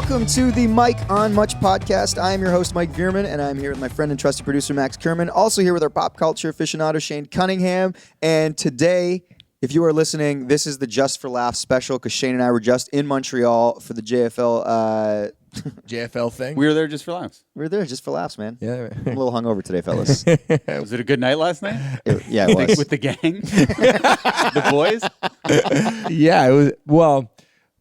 Welcome to the Mike on Much podcast. I am your host, Mike Bierman, and I'm here with my friend and trusted producer, Max Kerman. Also here with our pop culture aficionado, Shane Cunningham. And today, if you are listening, this is the Just for Laughs special because Shane and I were just in Montreal for the JFL. JFL thing? We were there just for laughs. We were there just for laughs, man. Yeah. I'm a little hungover today, fellas. Was it a good night last night? Yeah, it was. With the gang? The boys? Yeah, it was. Well,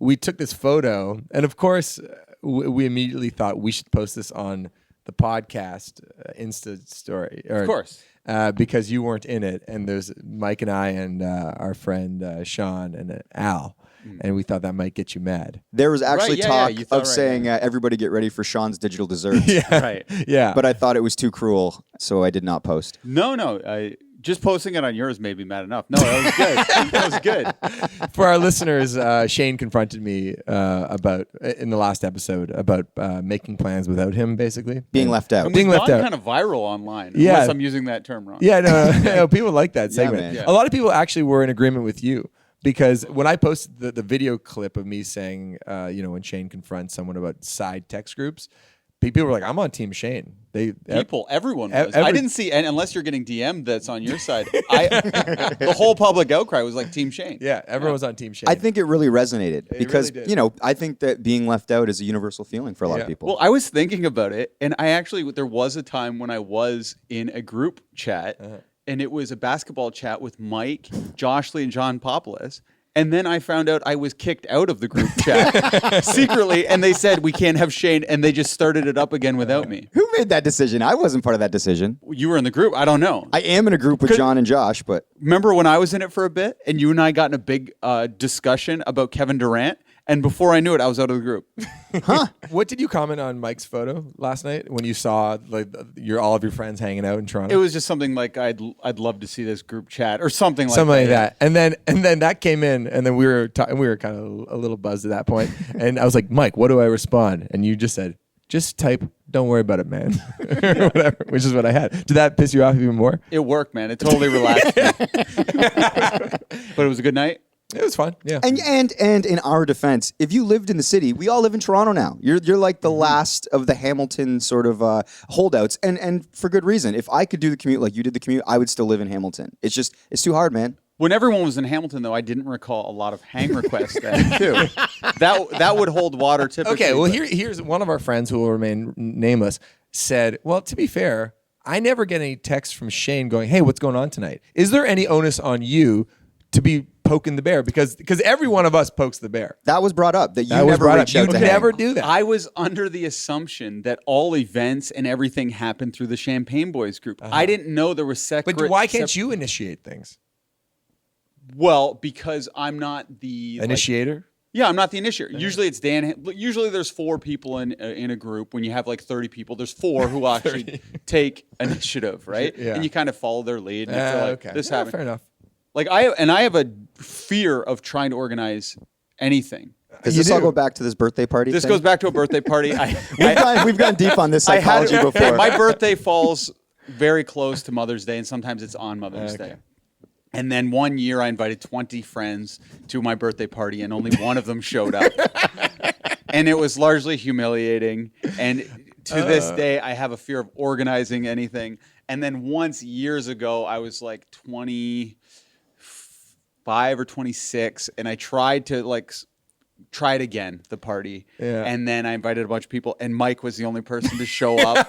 we took this photo, and of course, we immediately thought we should post this on the podcast Insta story. Of course. Because you weren't in it, and there's Mike and I and our friend Sean and Al, and we thought that might get you mad. There was actually talk you of thought saying, everybody get ready for Sean's digital desserts. Yeah, Right. Yeah, But I thought it was too cruel, so I did not post. No. Just posting it on yours made me mad enough. No, that was good. That was good. for our listeners, Shane confronted me about in the last episode about making plans without him, basically Being left out. And Being we've left gone out. kind of viral online, Yeah. unless I'm using that term wrong. Yeah, no, people like that segment. man. Yeah. A lot of people actually were in agreement with you because when I posted the video clip of me saying, when Shane confronts someone about side text groups, people were like, "I'm on Team Shane." Everyone was. I didn't see, and unless you're getting DM'd that's on your side, the whole public outcry was like Team Shane. Yeah, everyone was on Team Shane. I think it really resonated because, really did. I think that being left out is a universal feeling for a lot of people. Well, I was thinking about it, and there was a time when I was in a group chat, and it was a basketball chat with Mike, Josh Lee, and John Popoulos. And then I found out I was kicked out of the group chat secretly, and they said, we can't have Shane, and they just started it up again without me. Who made that decision? I wasn't part of that decision. You were in the group? I don't know. I am in a group with John and Josh, but Remember when I was in it for a bit, and you and I got in a big discussion about Kevin Durant, and before I knew it, I was out of the group. What did you comment on Mike's photo last night when you saw like all of your friends hanging out in Toronto? It was just something like, I'd love to see this group chat, or something like that. Something like that, and then that came in, and then we were kind of a little buzzed at that point, and I was like, Mike, what do I respond? And you just said, just type, don't worry about it, man, or whatever, which is what I had. Did that piss you off even more? It worked, man. It totally relaxed me. But it was a good night. It was fun, yeah. and in our defense, if you lived in the city, we all live in Toronto now. You're like the last of the Hamilton sort of holdouts, and for good reason. If I could do the commute like you did the commute, I would still live in Hamilton. It's too hard, man. When everyone was in Hamilton, though, I didn't recall a lot of hang requests then, too. That would hold water typically. Okay, well, but- here's one of our friends who will remain nameless said, well, to be fair, I never get any texts from Shane going, hey, what's going on tonight? Is there any onus on you to be poking the bear? Because every one of us pokes the bear. That was brought up, that you never reach out to hang. never do that. I was under the assumption that all events and everything happened through the Champagne Boys group. I didn't know there was separate... But why can't you initiate things? Well, because I'm not the... Initiator? Yeah, I'm not the initiator. Usually it's Dan. Usually there's 4 people in a group. When you have like 30 people, there's 4 who actually take initiative, right? Yeah. And you kind of follow their lead. And if they're like, okay. this Yeah, happened. fair enough. Like I have a fear of trying to organize anything. Does this all go back to this birthday party This thing? goes back to a birthday party. We've gone deep on this psychology before. My birthday falls very close to Mother's Day, and sometimes it's on Mother's Day. And then one year I invited 20 friends to my birthday party, and only one of them showed up. And it was largely humiliating. And to this day, I have a fear of organizing anything. And then once years ago, I was like 25 or 26, and I tried to try it again, the party. Yeah. And then I invited a bunch of people, and Mike was the only person to show up.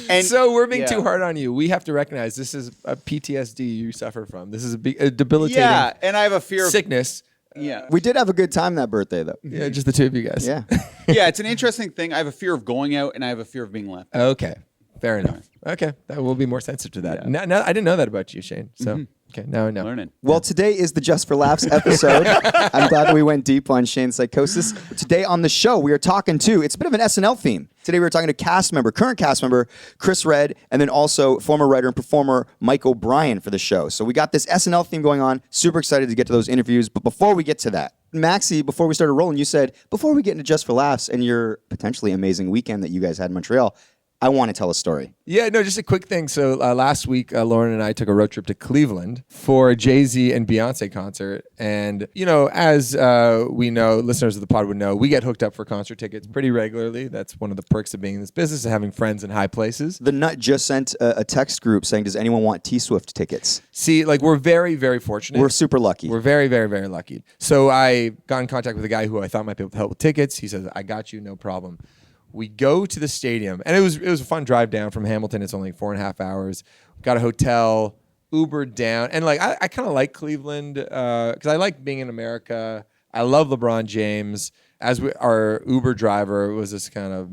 And So we're being too yeah. hard on you. We have to recognize this is a PTSD you suffer from. This is a debilitating Yeah, and I have a fear of sickness. Yeah. We did have a good time that birthday, though. Yeah, just the two of you guys. Yeah. Yeah, it's an interesting thing. I have a fear of going out, and I have a fear of being left. Okay. Fair enough. Okay. That will be more sensitive to that. Yeah. Now, I didn't know that about you, Shane. So, okay. Now I know. Learning. Well, today is the Just for Laughs episode. I'm glad we went deep on Shane's psychosis. Today on the show, we are talking to, it's a bit of an SNL theme. Today we are talking to current cast member, Chris Redd, and then also former writer and performer, Mike O'Brien for the show. So we got this SNL theme going on. Super excited to get to those interviews. But before we get to that, Maxie, before we started rolling, you said, before we get into Just for Laughs and your potentially amazing weekend that you guys had in Montreal, I want to tell a story. Yeah, no, just a quick thing. So last week, Lauren and I took a road trip to Cleveland for a Jay Z and Beyoncé concert. And, as we know, listeners of the pod would know, we get hooked up for concert tickets pretty regularly. That's one of the perks of being in this business, and having friends in high places. The Nut just sent a text group saying, does anyone want T-Swift tickets? See, we're very, very fortunate. We're super lucky. We're very, very, very lucky. So I got in contact with a guy who I thought might be able to help with tickets. He says, I got you, no problem. We go to the stadium, and it was a fun drive down from Hamilton. It's only 4.5 hours. Got a hotel, Ubered down, and I kind of like Cleveland because I like being in America. I love LeBron James. Our Uber driver was this kind of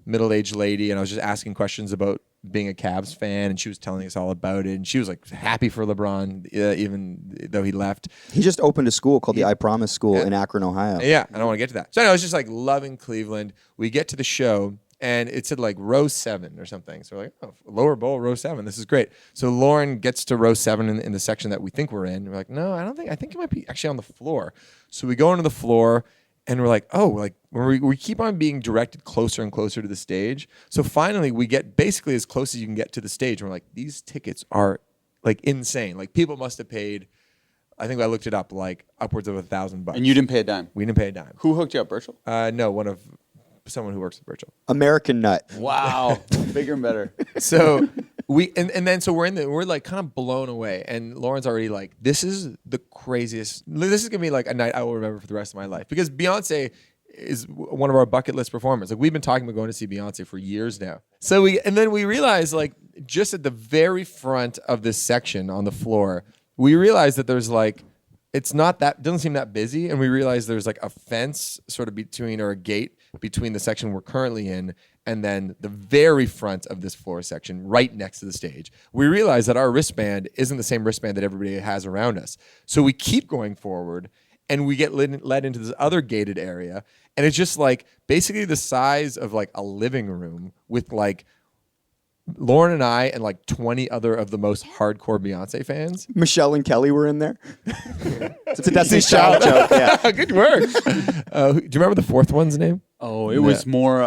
middle-aged lady, and I was just asking questions about being a Cavs fan, and she was telling us all about it, and she was happy for LeBron, even though he left. He just opened a school called the I Promise School in Akron, Ohio. Yeah, I don't want to get to that. So I was just loving Cleveland. We get to the show, and it said row 7 or something. So we're like, oh, lower bowl, row 7. This is great. So Lauren gets to row 7 in the section that we think we're in. We're like, no, I think it might be actually on the floor. So we go into the floor, and we're like, oh, we keep on being directed closer and closer to the stage. So finally, we get basically as close as you can get to the stage. And we're like, these tickets are insane. People must have paid, I think I looked it up, upwards of $1,000. And you didn't pay a dime? We didn't pay a dime. Who hooked you up, Birchall? No, someone who works at Birchall. American Nut. Wow. Bigger and better. So we're in we're kind of blown away, and Lauren's already this is the craziest. This is gonna be a night I will remember for the rest of my life, because Beyonce is one of our bucket list performers. We've been talking about going to see Beyonce for years now. So we realized just at the very front of this section on the floor, we realized that there's doesn't seem that busy, and we realized there's a fence sort of between, or a gate between the section we're currently in and then the very front of this floor section right next to the stage. We realize that our wristband isn't the same wristband that everybody has around us. So we keep going forward, and we get led into this other gated area, and it's just basically the size of a living room with Lauren and I and 20 other of the most hardcore Beyonce fans. Michelle and Kelly were in there. It's a Destiny's Child joke. Yeah. Good work. Do you remember the fourth one's name? Oh, it was more,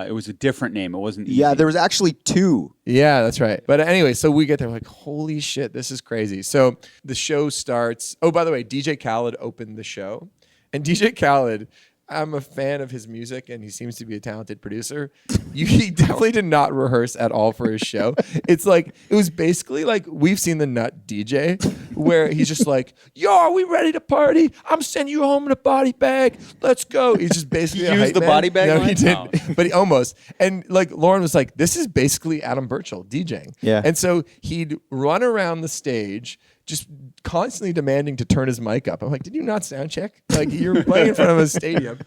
it was a different name. It wasn't easy. Yeah, there was actually 2. Yeah, that's right. But anyway, so we get there holy shit, this is crazy. So the show starts. Oh, by the way, DJ Khaled opened the show. And DJ Khaled, I'm a fan of his music, and he seems to be a talented producer. He definitely did not rehearse at all for his show. It's it was basically we've seen the Nut DJ, where he's just yo, are we ready to party? I'm sending you home in a body bag. Let's go. He's just basically He used the body bag No, line? he didn't. But he almost. And Lauren was this is basically Adam Birchall DJing. Yeah. And so he'd run around the stage, just constantly demanding to turn his mic up. I'm did you not sound check? You're playing in front of a stadium.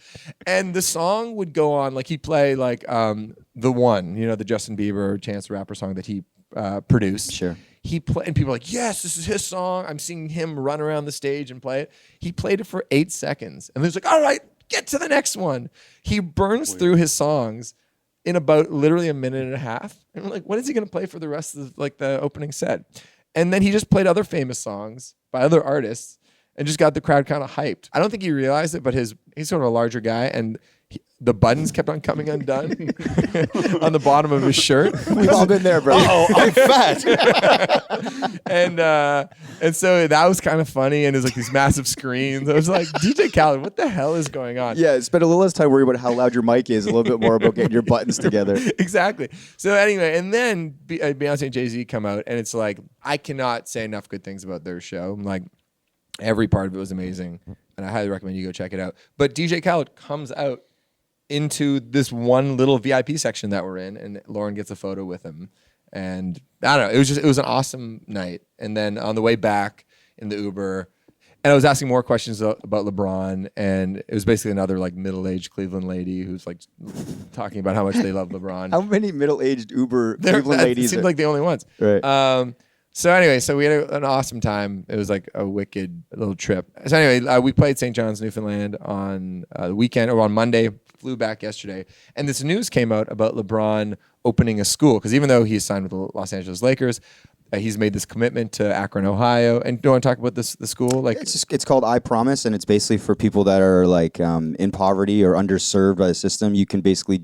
And the song would go on, he'd play The One, the Justin Bieber Chance the Rapper song that he produced. Sure. And people were yes, this is his song. I'm seeing him run around the stage and play it. He played it for 8 seconds. And he's all right, get to the next one. He burns through his songs in about literally a minute and a half. And I'm what is he going to play for the rest of the opening set? And then he just played other famous songs by other artists and just got the crowd kind of hyped. I don't think he realized it, but he's sort of a larger guy, and the buttons kept on coming undone on the bottom of his shirt. We've all been there, bro. Oh, I'm fat. And so that was kind of funny, and it was these massive screens. I was DJ Khaled, what the hell is going on? Yeah, spend a little less time worrying about how loud your mic is, a little bit more about getting your buttons together. Exactly. So anyway, and then Beyonce and Jay Z come out, and it's I cannot say enough good things about their show. Every part of it was amazing, and I highly recommend you go check it out. But DJ Khaled comes out into this one little VIP section that we're in, and Lauren gets a photo with him. And I don't know, it was an awesome night. And then on the way back in the Uber, and I was asking more questions about LeBron, and it was basically another middle-aged Cleveland lady who's talking about how much they love LeBron. How many middle-aged Cleveland ladies? It seemed like the only ones. Right. So anyway, we had an awesome time. It was a wicked little trip. So anyway, we played St. John's, Newfoundland on the weekend, or on Monday, flew back yesterday. And this news came out about LeBron opening a school, because even though he's signed with the Los Angeles Lakers, he's made this commitment to Akron, Ohio. And do you want to talk about the school? It's called I Promise, and it's basically for people that are in poverty or underserved by the system. You can basically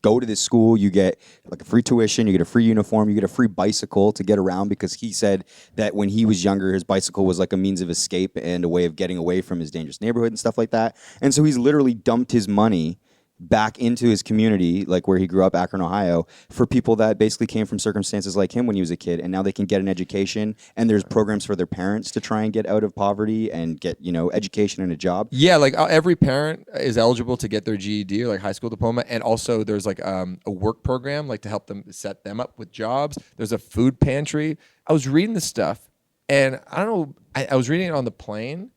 go to this school, you get like a free tuition, you get a free uniform, you get a free bicycle to get around, because he said that when he was younger, his bicycle was like a means of escape and a way of getting away from his dangerous neighborhood and stuff like that. And so he's literally dumped his money back into his community, like where he grew up, Akron, Ohio, for people that basically came from circumstances like him when he was a kid, and now they can get an education, and there's programs for their parents to try and get out of poverty and get, education and a job. Yeah, like every parent is eligible to get their GED or like high school diploma, and also there's like a work program like to help them set them up with jobs. There's a food pantry. I was reading this stuff, and I don't know, I was reading it on the plane,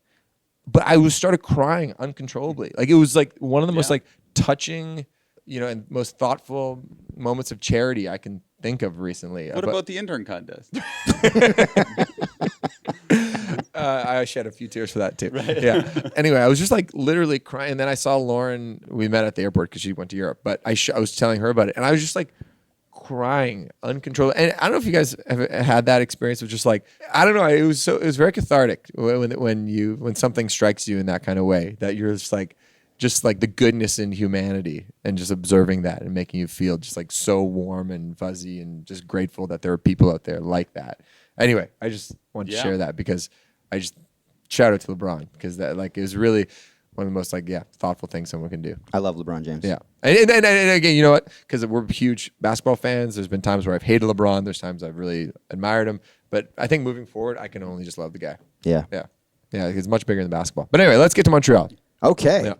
but I started crying uncontrollably. Like it was like one of the most like touching, and most thoughtful moments of charity I can think of recently. What about the intern contest? I shed a few tears for that too. Right. Yeah. Anyway, I was just like literally crying. And then I saw Lauren. We met at the airport because she went to Europe. But I was telling her about it, and I was just like crying uncontrollably. And I don't know if you guys have had that experience of just like, I don't know. It was very cathartic when something strikes you in that kind of way, that you're just like the goodness in humanity, and just observing that and making you feel just like so warm and fuzzy and just grateful that there are people out there like that. Anyway, I just wanted to share that, because I just shout out to LeBron, because that like is really one of the most thoughtful things someone can do. I love LeBron James. Yeah. And again, you know what? Because we're huge basketball fans. There's been times where I've hated LeBron. There's times I've really admired him. But I think moving forward, I can only just love the guy. Yeah. Yeah. Yeah. He's much bigger than basketball. But anyway, let's get to Montreal. Okay. Yeah.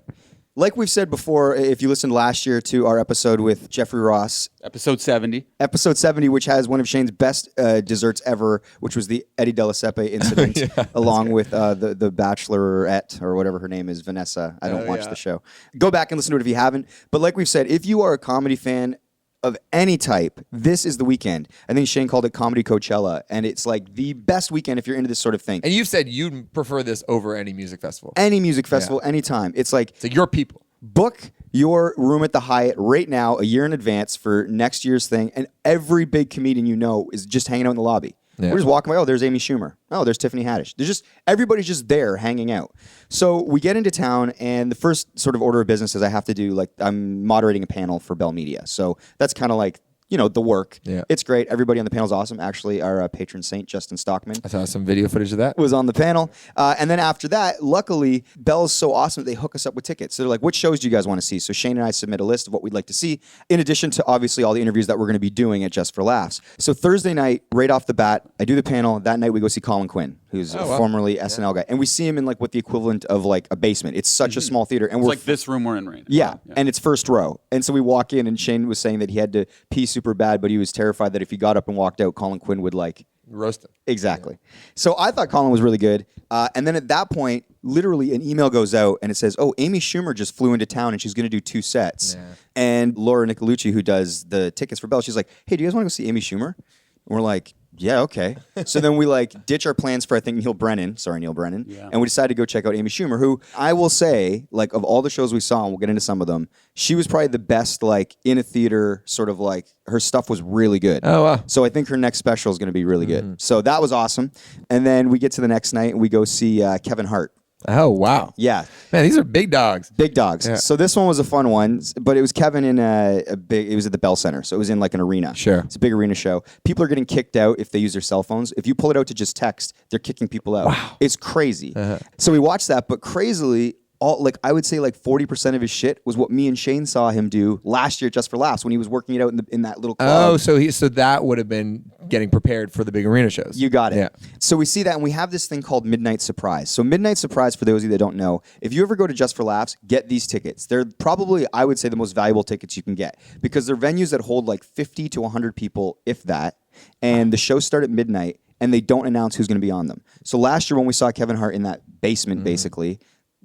Like we've said before, if you listened last year to our episode with Jeffrey Ross, Episode 70. Episode 70, which has one of Shane's best desserts ever, which was the Eddie De La Sepe incident, along with the Bachelorette, or whatever her name is, Vanessa. I don't watch the show. Go back and listen to it if you haven't. But like we've said, if you are a comedy fan of any type, this is the weekend. I think Shane called it Comedy Coachella, and it's like the best weekend if you're into this sort of thing. And you've said you'd prefer this over any music festival. Any music festival, anytime. It's like your people. Book your room at the Hyatt right now, a year in advance, for next year's thing, and every big comedian you know is just hanging out in the lobby. Yeah. We're just walking by. Oh, there's Amy Schumer. Oh, there's Tiffany Haddish. Everybody's just there hanging out. So we get into town, and the first sort of order of business is I have to do, like, I'm moderating a panel for Bell Media. So that's kind of like, the work. Yeah. It's great. Everybody on the panel is awesome. Actually, our patron saint, Justin Stockman. I saw some video footage of that. Was on the panel. And then after that, luckily, Bell's so awesome that they hook us up with tickets. So they're like, which shows do you guys want to see? So Shane and I submit a list of what we'd like to see, in addition to obviously all the interviews that we're going to be doing at Just for Laughs. So Thursday night, right off the bat, I do the panel. That night we go see Colin Quinn, who's a formerly SNL guy. And we see him in like what the equivalent of like a basement. It's such a small theater. And it's like this room we're in right now. Yeah, and it's first row. And so we walk in, and Shane was saying that he had to pee super bad, but he was terrified that if he got up and walked out, Colin Quinn would like roast him. Exactly. Yeah. So I thought Colin was really good. And then at that point, literally an email goes out and it says, oh, Amy Schumer just flew into town and she's going to do 2 sets. Yeah. And Laura Nicolucci, who does the tickets for Bell, she's like, hey, do you guys want to go see Amy Schumer? And we're like, yeah, okay. So then we like ditch our plans for, I think, Neil Brennan, and we decided to go check out Amy Schumer, who I will say, like, of all the shows we saw, and we'll get into some of them, she was probably the best, like, in a theater, sort of like, her stuff was really good. Oh, wow. So I think her next special is going to be really good. So that was awesome. And then we get to the next night and we go see Kevin Hart. Oh, wow. Yeah. Man, these are big dogs. Big dogs. Yeah. So this one was a fun one, but it was Kevin in it was at the Bell Center. So it was in like an arena. Sure. It's a big arena show. People are getting kicked out if they use their cell phones. If you pull it out to just text, they're kicking people out. Wow. It's crazy. So we watched that, but crazily, I would say like 40% of his shit was what me and Shane saw him do last year Just for Laughs when he was working it out in that little club. Oh, so that would have been getting prepared for the big arena shows. You got it. Yeah. So we see that, and we have this thing called Midnight Surprise. So Midnight Surprise, for those of you that don't know, if you ever go to Just for Laughs, get these tickets. They're probably, I would say, the most valuable tickets you can get, because they're venues that hold like 50 to 100 people, if that, and the shows start at midnight, and they don't announce who's going to be on them. So last year when we saw Kevin Hart in that basement, basically,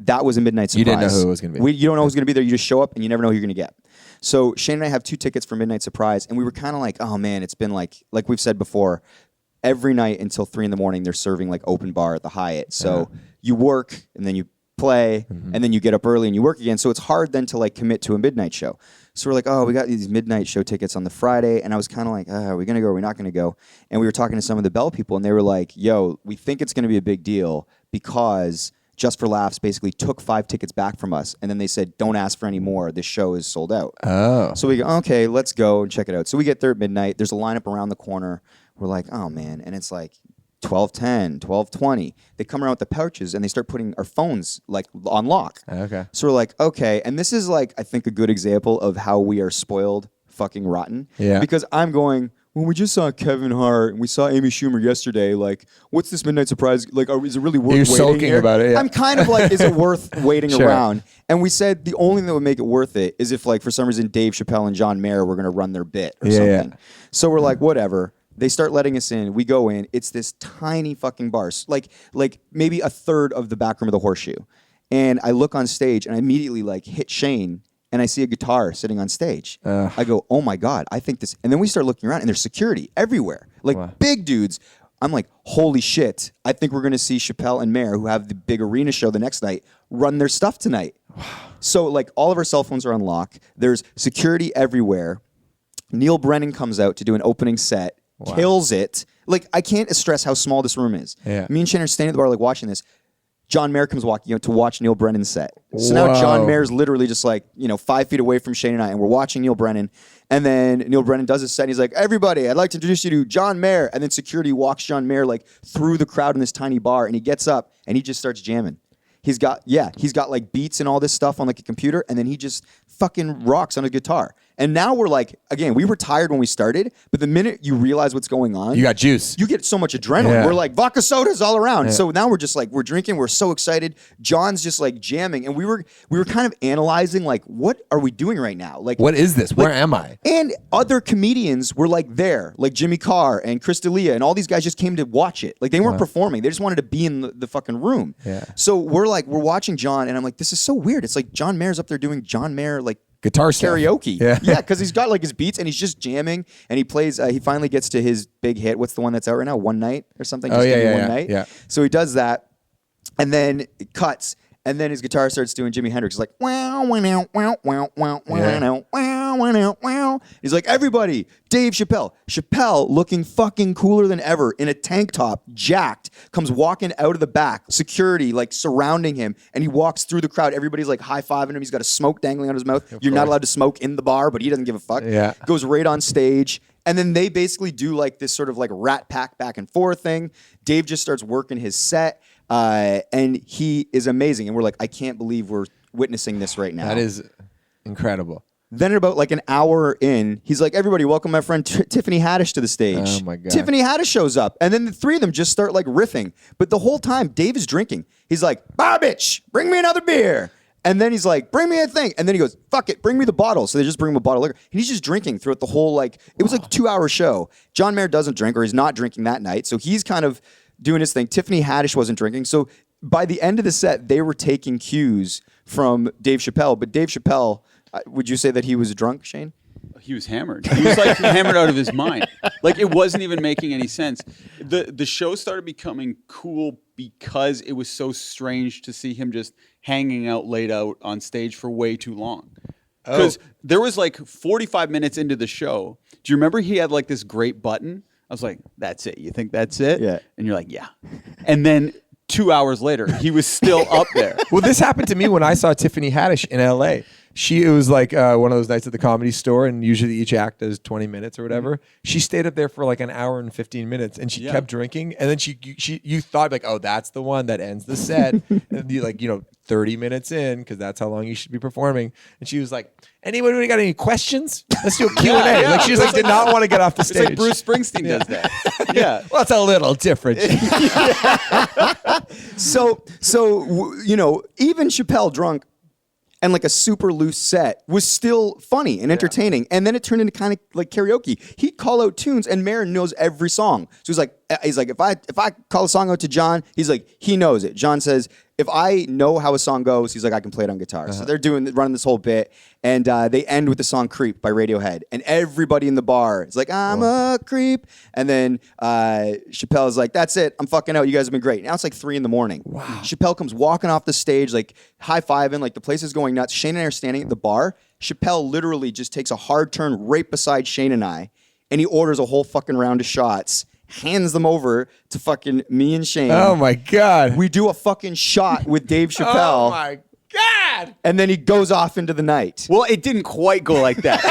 that was a Midnight Surprise. You didn't know who it was going to be. You don't know who's going to be there. You just show up, and you never know who you're going to get. So Shane and I have 2 tickets for Midnight Surprise, and we were kind of like, oh man, it's been like we've said before, every night until 3 a.m, they're serving like open bar at the Hyatt. So you work, and then you play, and then you get up early and you work again. So it's hard then to like commit to a midnight show. So we're like, oh, we got these midnight show tickets on the Friday. And I was kind of like, are we going to go? Are we not going to go? And we were talking to some of the Bell people, and they were like, yo, we think it's going to be a big deal because Just for Laughs basically took 5 tickets back from us, and then they said, don't ask for any more. This show is sold out. Oh. So we go, okay, let's go and check it out. So we get there at midnight. There's a lineup around the corner. We're like, oh, man. And it's like 12:10, 12:20. They come around with the pouches, and they start putting our phones like on lock. Okay. So we're like, okay. And this is like, I think, a good example of how we are spoiled fucking rotten. Yeah. Because I'm going, well, we just saw Kevin Hart and we saw Amy Schumer yesterday. Like, what's this midnight surprise? Like, is it really worth You're waiting sulking here? about it, yeah. I'm kind of like, is it worth waiting Sure. around? And we said the only thing that would make it worth it is if, like, for some reason, Dave Chappelle and John Mayer were going to run their bit or something. So we're like, whatever. They start letting us in. We go in. It's this tiny fucking bar, like maybe a third of the back room of the Horseshoe. And I look on stage and I immediately like hit Shane. And I see a guitar sitting on stage. I go, oh my God, I think this. And then we start looking around, and there's security everywhere, like big dudes. I'm like, holy shit, I think we're going to see Chappelle and Mayer, who have the big arena show the next night, run their stuff tonight. So, like, all of our cell phones are on lock. There's security everywhere. Neil Brennan comes out to do an opening set, kills it. Like, I can't stress how small this room is. Yeah. Me and Shane are standing at the bar, like, watching this. John Mayer comes walking out to watch Neil Brennan's set. So now John Mayer's literally just like, 5 feet away from Shane and I, and we're watching Neil Brennan. And then Neil Brennan does his set, and he's like, everybody, I'd like to introduce you to John Mayer. And then security walks John Mayer like through the crowd in this tiny bar, and he gets up and he just starts jamming. He's got like beats and all this stuff on like a computer, and then he just fucking rocks on a guitar. And now we're like, again, we were tired when we started, but the minute you realize what's going on, You got juice. you get so much adrenaline. Yeah. We're like vodka sodas all around. So now we're just like, we're drinking. We're so excited. John's just like jamming, and we were kind of analyzing like, what are we doing right now? Like, What is this? Where am I? and other comedians were like there, like Jimmy Carr and Chris D'Elia, and all these guys just came to watch it. Like they weren't performing; they just wanted to be in the fucking room. Yeah. So we're watching John, and I'm like, this is so weird. It's like John Mayer's up there doing John Mayer like Guitar stuff. karaoke. Yeah. because he's got like his beats and he's just jamming, and he plays. He finally gets to his big hit. What's the one that's out right now? One Night or something. Oh, Just yeah, Give Me yeah, One yeah, Night. yeah. So he does that, and then it cuts. And then his guitar starts doing Jimi Hendrix, like wow, wow, wow, wow, wow, wow, wow, wow, wow. He's like, everybody, Dave Chappelle. Chappelle, looking fucking cooler than ever in a tank top, jacked, comes walking out of the back, security like surrounding him, and he walks through the crowd. Everybody's like high-fiving him. He's got a smoke dangling out of his mouth. You're not allowed to smoke in the bar, but he doesn't give a fuck. Yeah. Goes right on stage. And then they basically do like this sort of like rat pack back and forth thing. Dave just starts working his set. And he is amazing. And we're like, I can't believe we're witnessing this right now. That is incredible. Then at about like an hour in, he's like, everybody, welcome my friend Tiffany Haddish to the stage. Oh, my God. Tiffany Haddish shows up. And then the three of them just start like riffing. But the whole time, Dave is drinking. He's like, bitch, bring me another beer. And then he's like, bring me a thing. And then he goes, fuck it, bring me the bottle. So they just bring him a bottle of liquor. And he's just drinking throughout the whole, like, it was like a 2-hour show. John Mayer doesn't drink, or he's not drinking that night. So he's kind of doing his thing. Tiffany Haddish wasn't drinking. So by the end of the set, they were taking cues from Dave Chappelle. But Dave Chappelle, would you say that he was drunk, Shane? He was hammered. He was like hammered out of his mind. Like it wasn't even making any sense. The show started becoming cool because it was so strange to see him just hanging out, laid out on stage for way too long. Because there was like 45 minutes into the show. Do you remember he had like this great button? I was like, that's it. You think that's it? Yeah. And you're like, yeah. And then 2 hours later, he was still up there. Well, this happened to me when I saw Tiffany Haddish in L.A. It was like one of those nights at the Comedy Store, and usually each act does 20 minutes or whatever. She stayed up there for like an hour and 15 minutes, and she kept drinking. And then you thought like, oh, that's the one that ends the set. And you like, 30 minutes in, because that's how long you should be performing. And she was like, anybody got any questions? Let's do a Q&A. Yeah. Like she was like, did not want to get off the It's stage. like Bruce Springsteen does that. Yeah. Well, it's a little different. So even Chappelle drunk and like a super loose set was still funny and entertaining. And then it turned into kind of like karaoke. He'd call out tunes, and Marin knows every song. So he's like, if I call a song out to John, he's like, he knows it. John says, if I know how a song goes, he's like, I can play it on guitar. So they're running this whole bit, and they end with the song "Creep" by Radiohead, and everybody in the bar is like, I'm a creep. And then Chappelle is like, that's it, I'm fucking out. You guys have been great. Now it's like 3 a.m. Wow. Chappelle comes walking off the stage, like high-fiving, like the place is going nuts. Shane and I are standing at the bar. Chappelle literally just takes a hard turn right beside Shane and I, and he orders a whole fucking round of shots. hands them over to fucking me and Shane. Oh my God. We do a fucking shot with Dave Chappelle. Oh my God. And then he goes off into the night. Well, it didn't quite go like that.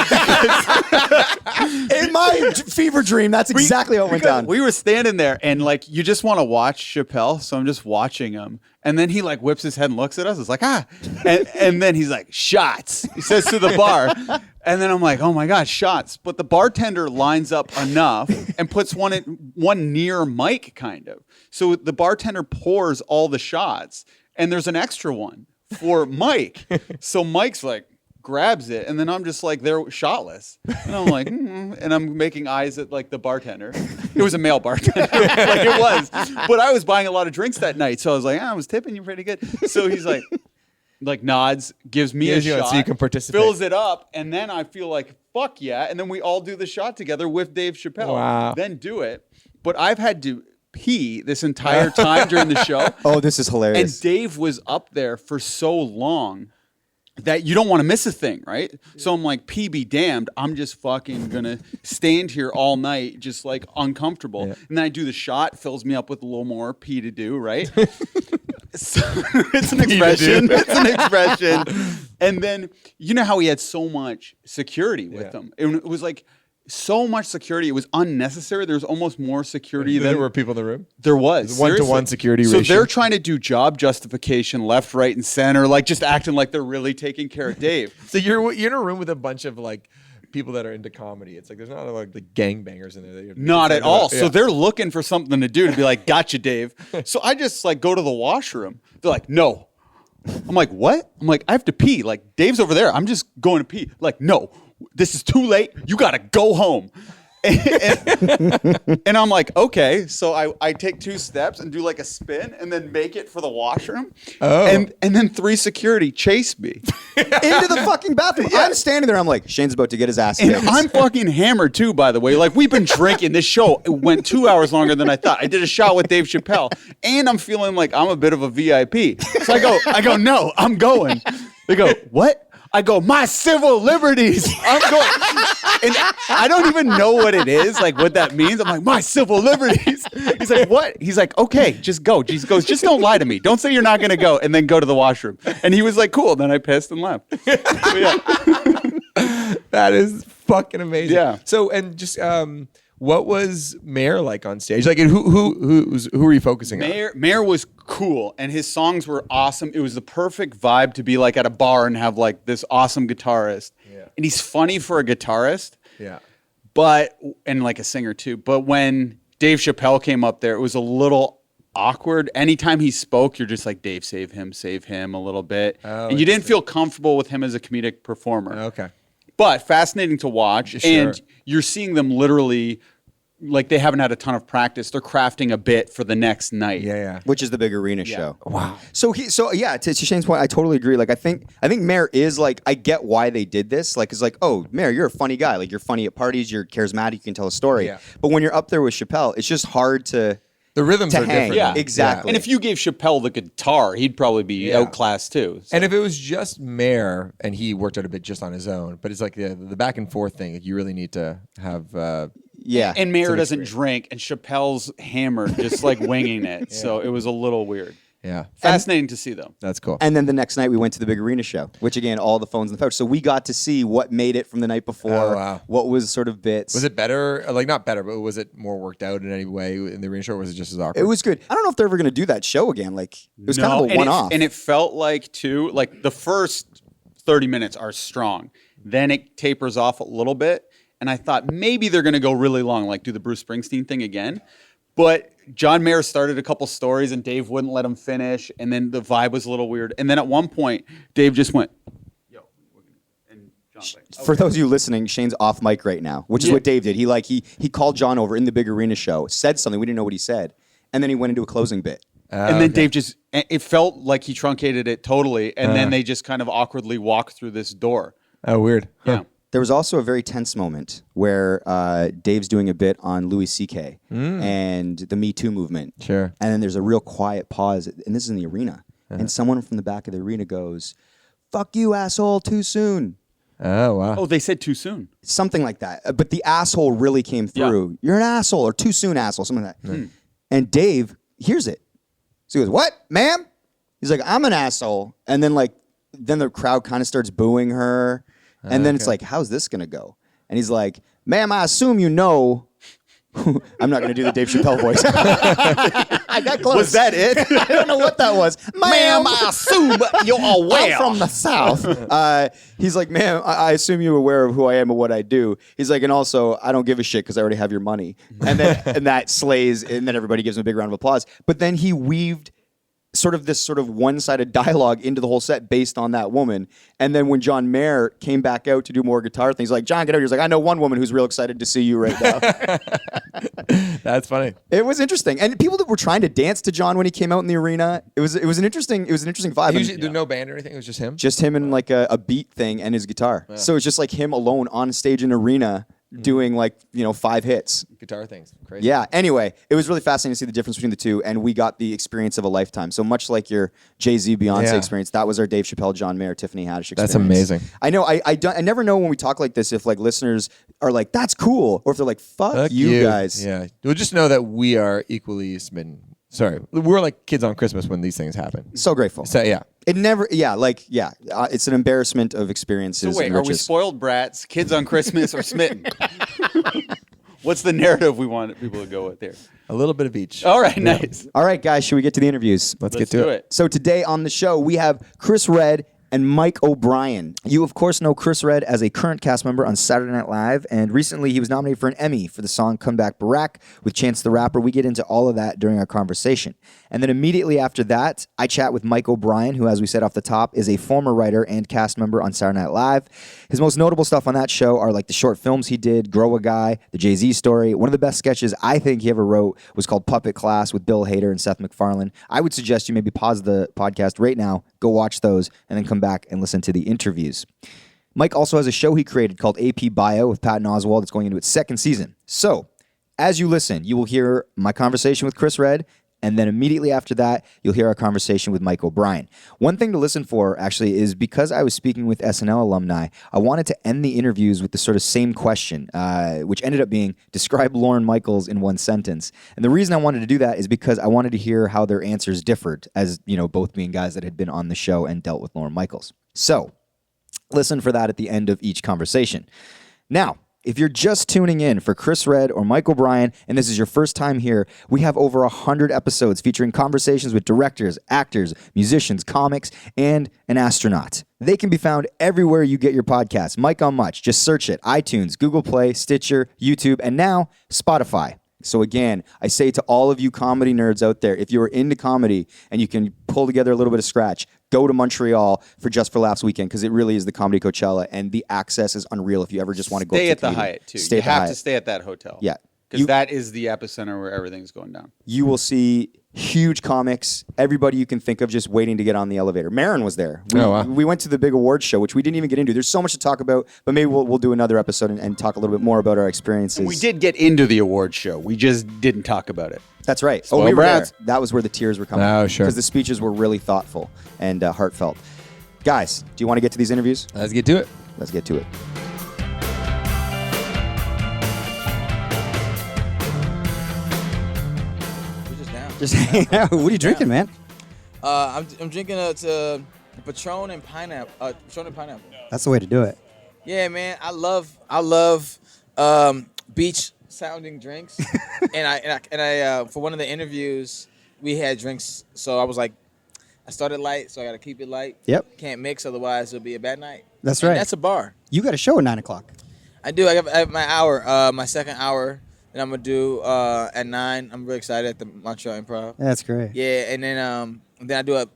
In my fever dream, that's exactly how it went down. We were standing there, and like you just want to watch Chappelle, so I'm just watching him, and then he like whips his head and looks at us. It's like and then he's like shots. He says to the bar, and then I'm like, oh my God, shots. But the bartender lines up enough and puts one near Mike, kind of. So the bartender pours all the shots, and there's an extra one for Mike. So Mike's like grabs it, and then I'm just like, they're shotless, and I'm like, and I'm making eyes at like the bartender. It was a male bartender, like it was, but I was buying a lot of drinks that night, so I was like, I was tipping you pretty good. So he's like nods, gives me a shot, so you can participate, fills it up, and then I feel like fuck yeah, and then we all do the shot together with Dave Chappelle. Wow. Then do it, but I've had to pee this entire time during the show. Oh, this is hilarious. And Dave was up there for so long that you don't want to miss a thing, right? So I'm like, pee be damned. I'm just fucking gonna stand here all night, just like uncomfortable. Yeah. And then I do the shot, fills me up with a little more pee to do, right? So, it's an expression. It's an expression. And then you know how he had so much security with him. It was like so much security. It was unnecessary. There was almost more security than There were people in the room. there was. One-to-one security so ratio. they're trying to do job justification left, right, and center, like just acting like they're really taking care of Dave. So you're in a room with a bunch of like people that are into comedy. It's like there's not like the gangbangers in there. That you have to Not at all. Yeah. So they're looking for something to do to be like, gotcha, Dave. So I just like go to the washroom. They're like, no. I'm like, what? I'm like, I have to pee. Like, Dave's over there. I'm just going to pee. Like, no, this is too late. You got to go home. And I'm like, okay. So I take 2 steps and do like a spin and then make it for the washroom. Oh. And then 3 security chase me. Into the fucking bathroom. I'm standing there. I'm like, Shane's about to get his ass And kicked. I'm fucking hammered too, by the way. Like, we've been drinking. This show went 2 hours longer than I thought. I did a shot with Dave Chappelle, and I'm feeling like I'm a bit of a VIP. So I go, no, I'm going. They go, what? I go, my civil liberties. I'm going. And I don't even know what it is, like what that means. I'm like, my civil liberties. He's like, what? He's like, okay, just go. He goes, just don't lie to me. Don't say you're not going to go and then go to the washroom. And he was like, cool. Then I pissed and left. So, yeah. That is fucking amazing. Yeah. So and just what was Mayor like on stage? Like, and who were you focusing on? Mayor was cool, and his songs were awesome. It was the perfect vibe to be like at a bar and have like this awesome guitarist. Yeah. And he's funny for a guitarist. Yeah. And like a singer too. But when Dave Chappelle came up there, it was a little awkward. Anytime he spoke, you're just like, Dave, save him a little bit. Oh, and you didn't feel comfortable with him as a comedic performer. Okay. But fascinating to watch. Sure. And you're seeing them literally, like they haven't had a ton of practice. They're crafting a bit for the next night. Yeah. Which is the big arena show. Wow. So yeah, to Shane's point, I totally agree. Like I think Mayor is like, I get why they did this. Like it's like, oh, Mayor, you're a funny guy. Like you're funny at parties, you're charismatic, you can tell a story. Yeah. But when you're up there with Chappelle, it's just hard to The rhythms to are hang. different. Yeah. Exactly. And if you gave Chappelle the guitar, he'd probably be outclassed too. So. And if it was just Mayor and he worked out a bit just on his own, but it's like the back and forth thing. Like you really need to have. yeah. And Mayor an doesn't experience. drink, and Chappelle's hammered, just like winging it. So it was a little weird. Yeah. Fascinating to see, though. That's cool. And then the next night we went to the big arena show, which again, all the phones in the pouch. So we got to see what made it from the night before. Oh, wow. What was sort of bits. Was it better? Like not better, but was it more worked out in any way in the arena show, or was it just as awkward? It was good. I don't know if they're ever going to do that show again. Like it was kind of a one-off. And it felt like, too, like the first 30 minutes are strong. Then it tapers off a little bit. And I thought maybe they're going to go really long, like do the Bruce Springsteen thing again. But John Mayer started a couple stories and Dave wouldn't let him finish. And then the vibe was a little weird. And then at one point, Dave just went, yo. And John's like, okay. For those of you listening, Shane's off mic right now, which is what Dave did. He called John over in the big arena show, said something. We didn't know what he said. And then he went into a closing bit. And then Dave just, it felt like he truncated it totally. And then they just kind of awkwardly walked through this door. Oh, weird. Yeah. There was also a very tense moment where Dave's doing a bit on Louis C.K. and the Me Too movement. Sure. And then there's a real quiet pause, and this is in the arena. And someone from the back of the arena goes, "Fuck you, asshole, too soon." Oh, wow. Oh, they said too soon. Something like that. But the asshole really came through. You're an asshole or too soon asshole, something like that. And Dave hears it. So he goes, what, ma'am? He's like, I'm an asshole. And then then the crowd kind of starts booing her. And then it's like, how's this going to go? And he's like, ma'am, I assume you know. I'm not going to do the Dave Chappelle voice. I got close. Was that it? I don't know what that was. Ma'am, I assume you're aware. I'm from the South. He's like, ma'am, I assume you're aware of who I am and what I do. He's like, and also, I don't give a shit because I already have your money. And then and that slays, and then everybody gives him a big round of applause. But then he weaved this one-sided dialogue into the whole set based on that woman. And then when John Mayer came back out to do more guitar things, like, John, get out here. He's like, I know one woman who's real excited to see you right now. That's funny. It was interesting. And people that were trying to dance to John when he came out in the arena, it was an interesting vibe. Usually, there's no band or anything. It was just him. Just him and like a beat thing and his guitar. Yeah. So it's just like him alone on stage in arena doing 5 hits. Guitar things. Crazy. Yeah. Anyway, it was really fascinating to see the difference between the two, and we got the experience of a lifetime. So much like your Jay Z Beyoncé experience, that was our Dave Chappelle, John Mayer, Tiffany Haddish experience. That's amazing. I know. I never know when we talk like this if listeners are like, that's cool, or if they're like, fuck you guys. Yeah. We'll just know that we are equally smitten. Sorry, we're like kids on Christmas when these things happen. So grateful. So yeah. It never, it's an embarrassment of experiences. So wait, are we spoiled brats, kids on Christmas, or smitten? What's the narrative we want people to go with here? A little bit of each. All right, nice. All right, guys, should we get to the interviews? Let's get to it. So today on the show, we have Chris Redd and Mike O'Brien. You, of course, know Chris Redd as a current cast member on Saturday Night Live, and recently he was nominated for an Emmy for the song Come Back Barack with Chance the Rapper. We get into all of that during our conversation. And then immediately after that, I chat with Mike O'Brien, who, as we said off the top, is a former writer and cast member on Saturday Night Live. His most notable stuff on that show are like the short films he did, Grow a Guy, the Jay Z Story. One of the best sketches I think he ever wrote was called Puppet Class with Bill Hader and Seth MacFarlane. I would suggest you maybe pause the podcast right now, go watch those, and then come back and listen to the interviews. Mike also has a show he created called AP Bio with Patton Oswalt that's going into its second season. So, as you listen, you will hear my conversation with Chris Redd, and then immediately after that, you'll hear our conversation with Mike O'Brien. One thing to listen for, actually, is because I was speaking with SNL alumni, I wanted to end the interviews with the sort of same question, which ended up being, describe Lorne Michaels in one sentence. And the reason I wanted to do that is because I wanted to hear how their answers differed, as, both being guys that had been on the show and dealt with Lorne Michaels. So, listen for that at the end of each conversation. Now, if you're just tuning in for Chris Redd or Mike O'Brien, and this is your first time here, we have over 100 episodes featuring conversations with directors, actors, musicians, comics, and an astronaut. They can be found everywhere you get your podcasts. Mike on Much. Just search it. iTunes, Google Play, Stitcher, YouTube, and now Spotify. So again, I say to all of you comedy nerds out there, if you're into comedy and you can pull together a little bit of scratch, go to Montreal for Just for Laughs weekend, because it really is the comedy Coachella, and the access is unreal if you ever just want to go. Stay at the Hyatt too. You have to stay at that hotel. Yeah, because that is the epicenter where everything's going down. You will see huge comics, everybody you can think of just waiting to get on the elevator. Maron was there. We went to the big awards show, which we didn't even get into. There's so much to talk about, but maybe we'll do another episode and talk a little bit more about our experiences. We did get into the awards show. We just didn't talk about it. That's right. Spoiled we were there. brats. That was where the tears were coming. Oh, sure. Because the speeches were really thoughtful and heartfelt. Guys, do you want to get to these interviews? Let's get to it. Let's get to it. Just hanging out. What are you drinking, man? I'm drinking a Patron and pineapple. That's the way to do it. Yeah, man. I love beach sounding drinks. and I for one of the interviews we had drinks, so I was like, I started light, so I got to keep it light. Yep. Can't mix, otherwise it'll be a bad night. That's And right. that's a bar. You got a show at 9 o'clock. I do. I have my hour, my second hour that I'm gonna do at 9. I'm really excited at the Montreal Improv. That's great. Yeah, and then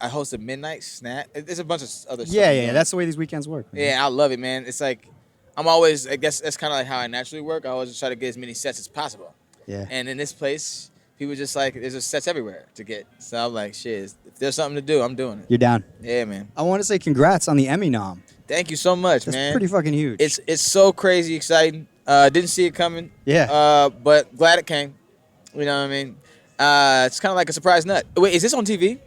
I host a midnight snack. There's a bunch of other stuff. Yeah. That's the way these weekends work. Man. Yeah, I love it, man. It's like I guess that's kind of like how I naturally work. I always just try to get as many sets as possible. Yeah. And in this place, people just like, there's just sets everywhere to get. So I'm like, shit, if there's something to do, I'm doing it. You're down. Yeah, man. I want to say congrats on the Emmy nom. Thank you so much, That's man. pretty fucking huge. It's so crazy exciting. Didn't see it coming. Yeah. But glad it came. You know what I mean? It's kind of like a surprise nut. Wait, is this on TV?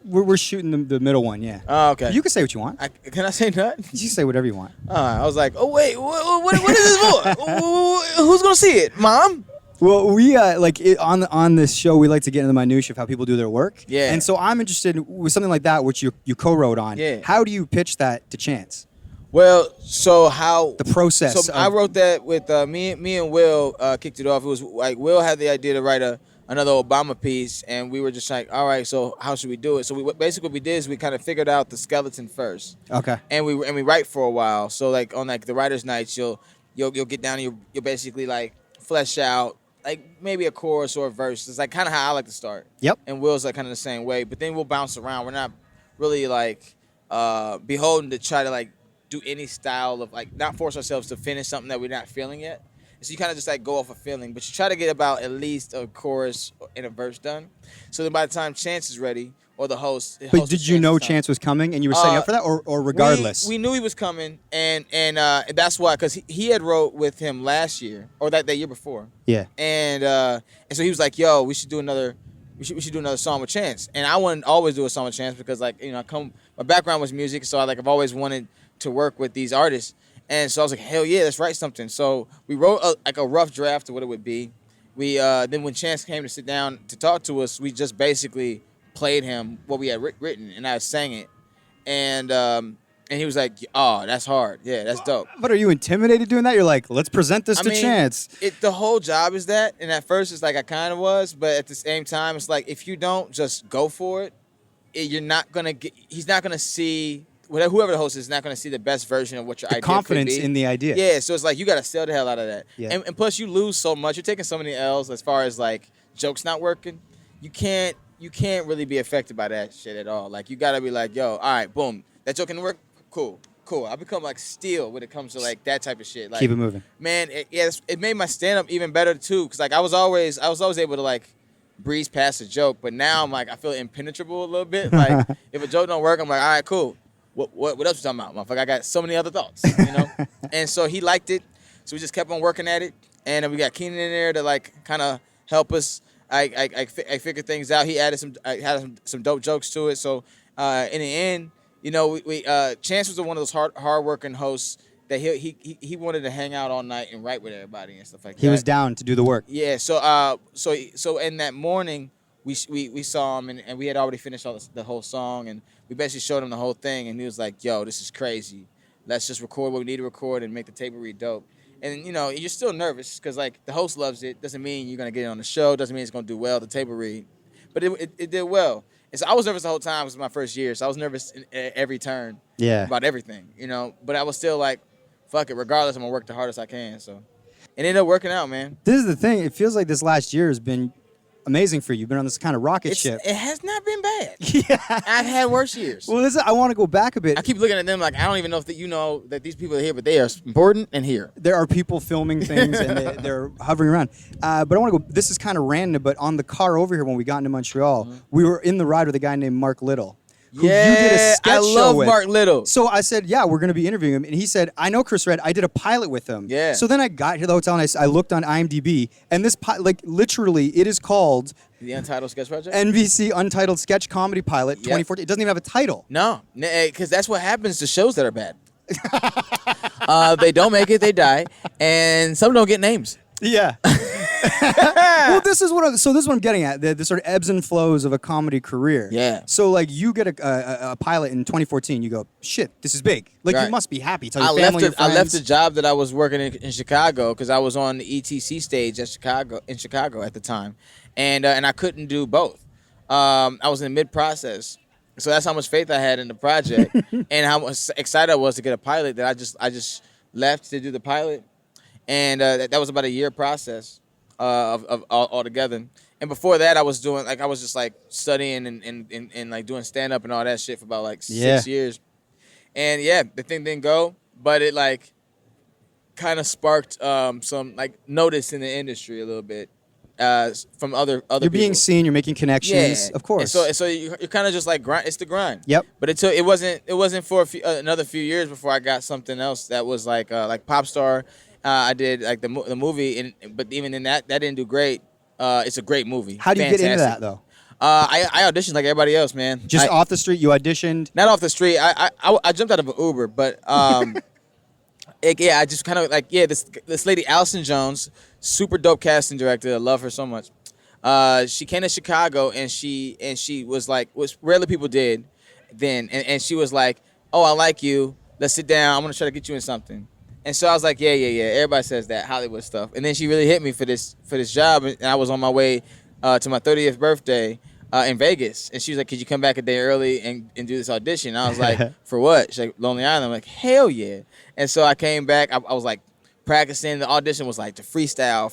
We're shooting the middle one, yeah. Oh, okay. You can say what you want. Can I say nut? You can say whatever you want. I was like, oh wait, what is this for? Who's gonna see it, Mom? Well, we on this show, we like to get into the minutia of how people do their work. Yeah. And so I'm interested with something like that, which you co-wrote on. Yeah. How do you pitch that to Chance? Well, so how The process. So I wrote that with me and Will kicked it off. It was like Will had the idea to write another Obama piece, and we were just like, all right, so how should we do it? So basically what we did is we kind of figured out the skeleton first. Okay. And we write for a while. So like on like the writers' nights, you'll get down and you'll basically like flesh out like maybe a chorus or a verse. It's like kind of how I like to start. Yep. And Will's like kind of the same way. But then we'll bounce around. We're not really like beholden to try to like do any style of like not force ourselves to finish something that we're not feeling yet. So you kind of just like go off a feeling, but you try to get about at least a chorus and a verse done. So then by the time Chance is ready, or the host. But did you know Chance was coming and you were setting up for that, or regardless? We knew he was coming, and that's why, because he had wrote with him last year or that year before. Yeah. And so he was like, "Yo, we should do another song with Chance." And I wouldn't always do a song with Chance because like my background was music, so I've always wanted to work with these artists. And so I was like, hell yeah, let's write something. So we wrote a rough draft of what it would be. We then when Chance came to sit down to talk to us, we just basically played him what we had written, and I sang it. And he was like, oh, that's hard. Yeah, that's dope. But are you intimidated doing that? You're like, let's present this to Chance. The whole job is that. And at first it's like I kind of was, but at the same time, it's like if you don't just go for it, you're not going to get, he's not going to see, whoever the host is not going to see the best version of what your idea confidence could be. in the idea. Yeah, so it's like you got to sell the hell out of that. Yeah. And plus you lose so much. You're taking so many L's as far as like jokes not working. You can't really be affected by that shit at all. Like you got to be like, yo, all right, boom. That joke can work? Cool. I become like steel when it comes to like that type of shit. Like, keep it moving. Man, it made my stand-up even better too, because like I was always able to like breeze past a joke, but now I'm like I feel impenetrable a little bit. Like if a joke don't work, I'm like, all right, cool. What else you talking about, motherfucker? I got so many other thoughts, And so he liked it, so we just kept on working at it, and then we got Keenan in there to like kind of help us. I figured things out. He added some dope jokes to it. So in the end, we Chance was one of those hard working hosts that he wanted to hang out all night and write with everybody and stuff like that. He was down to do the work. Yeah. So in that morning we saw him and we had already finished the whole song, and we basically showed him the whole thing, and he was like, "Yo, this is crazy. Let's just record what we need to record and make the table read dope." And you're still nervous because like the host loves it. Doesn't mean you're gonna get it on the show. Doesn't mean it's gonna do well. The table read, but it did well. And so I was nervous the whole time. It was my first year, so I was nervous at every turn. Yeah. About everything, But I was still like, fuck it. Regardless, I'm gonna work the hardest I can. So it ended up working out, man. This is the thing. It feels like this last year has been amazing for you. You've been on this kind of rocket ship. It has not been bad. Yeah. I've had worse years. Well, I want to go back a bit. I keep looking at them like I don't even know if that these people are here, but they are important and here. There are people filming things and they're hovering around. But I want to go. This is kind of random, but on the car over here when we got into Montreal, we were in the ride with a guy named Mark Little. Who you did a sketch I love show with. Mark Little. So I said, yeah, we're going to be interviewing him. And he said, I know Chris Redd. I did a pilot with him. Yeah. So then I got to the hotel and I looked on IMDb. And this, literally, it is called The Untitled Sketch Project? NBC Untitled Sketch Comedy Pilot 2014. It doesn't even have a title. No, because that's what happens to shows that are bad. They don't make it, they die. And some don't get names. Yeah. Well, this is what I'm getting at. The sort of ebbs and flows of a comedy career. Yeah. So like you get a pilot in 2014, you go, shit, this is big. Like Right. you must be happy. Tell your family, your I left friends. the job that I was working in Chicago because I was on the ETC stage in Chicago at the time, and I couldn't do both. I was in mid-process, so that's how much faith I had in the project, and how much excited I was to get a pilot that I just left to do the pilot, and that was about a year process. Of all together. And before that, I was just like studying and like doing stand up and all that shit for about like 6 years. And yeah, the thing didn't go, but it like kind of sparked some like notice in the industry a little bit from other You're people. being seen. You're making connections. Yeah, Of course. And so you're kind of just like grind. It's the grind. Yep. But it wasn't for another few years before I got something else that was like Popstar. I did like the movie, but even in that didn't do great. It's a great movie. How do you get into Fantastic. that though? I auditioned like everybody else, man. Just off the street, you auditioned. Not off the street. I jumped out of an Uber, but I just kind of like this lady Allison Jones, super dope casting director. I love her so much. She came to Chicago and she was like what rarely people did then, and she was like, "Oh, I like you. Let's sit down. I'm gonna try to get you in something." And so I was like, yeah. Everybody says that Hollywood stuff. And then she really hit me for this job, and I was on my way to my 30th birthday in Vegas, and she was like, "Could you come back a day early and do this audition?" And I was like, "For what?" She's like, "Lonely Island." I'm like, "Hell yeah!" And so I came back. I was like practicing. The audition was like the freestyle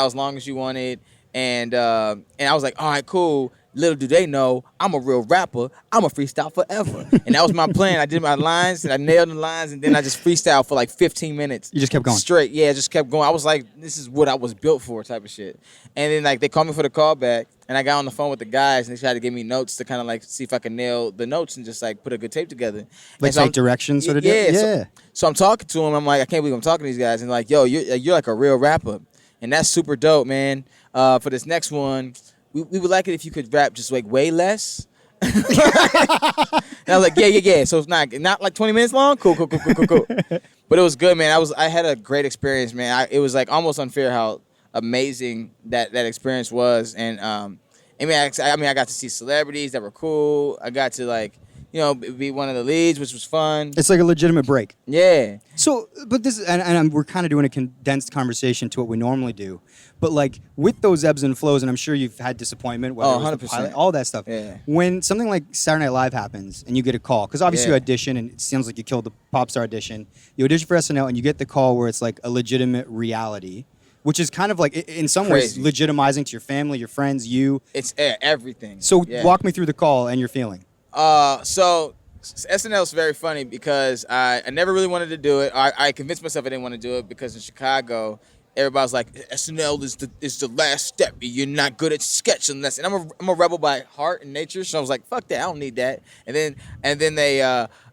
as long as you wanted, and I was like, "All right, cool." Little do they know, I'm a real rapper. I'm a freestyle forever. And that was my plan. I did my lines, and I nailed the lines, and then I just freestyled for like 15 minutes. You just kept going? Straight. Yeah, I just kept going. I was like, this is what I was built for type of shit. And then like they called me for the callback, and I got on the phone with the guys, and they tried to give me notes to kind of like see if I could nail the notes and just like put a good tape together. Like so take directions sort of deal? Yeah. So I'm talking to them. I'm like, I can't believe I'm talking to these guys. And like, yo, you're like a real rapper. And that's super dope, man. For this next one, we would like it if you could rap just like way less. And I was like, yeah. So it's not like 20 minutes long. Cool. But it was good, man. I had a great experience, man. It was like almost unfair how amazing that experience was. And I got to see celebrities that were cool. I got to like, be one of the leads, which was fun. It's like a legitimate break. Yeah. So, but this and we're kind of doing a condensed conversation to what we normally do. But like with those ebbs and flows, and I'm sure you've had disappointment, whether it was the 100%. pilot, all that stuff. Yeah. When something like Saturday Night Live happens and you get a call, because obviously you audition, and it seems like you killed the Popstar audition. You audition for SNL, and you get the call where it's like a legitimate reality, which is kind of like in some ways legitimizing to your family, your friends, you. It's everything. So walk me through the call and your feeling. So SNL is very funny because I never really wanted to do it. I convinced myself I didn't want to do it because in Chicago, everybody's like, SNL is the last step. You're not good at sketching. And I'm a rebel by heart and nature, so I was like, fuck that, I don't need that. And then they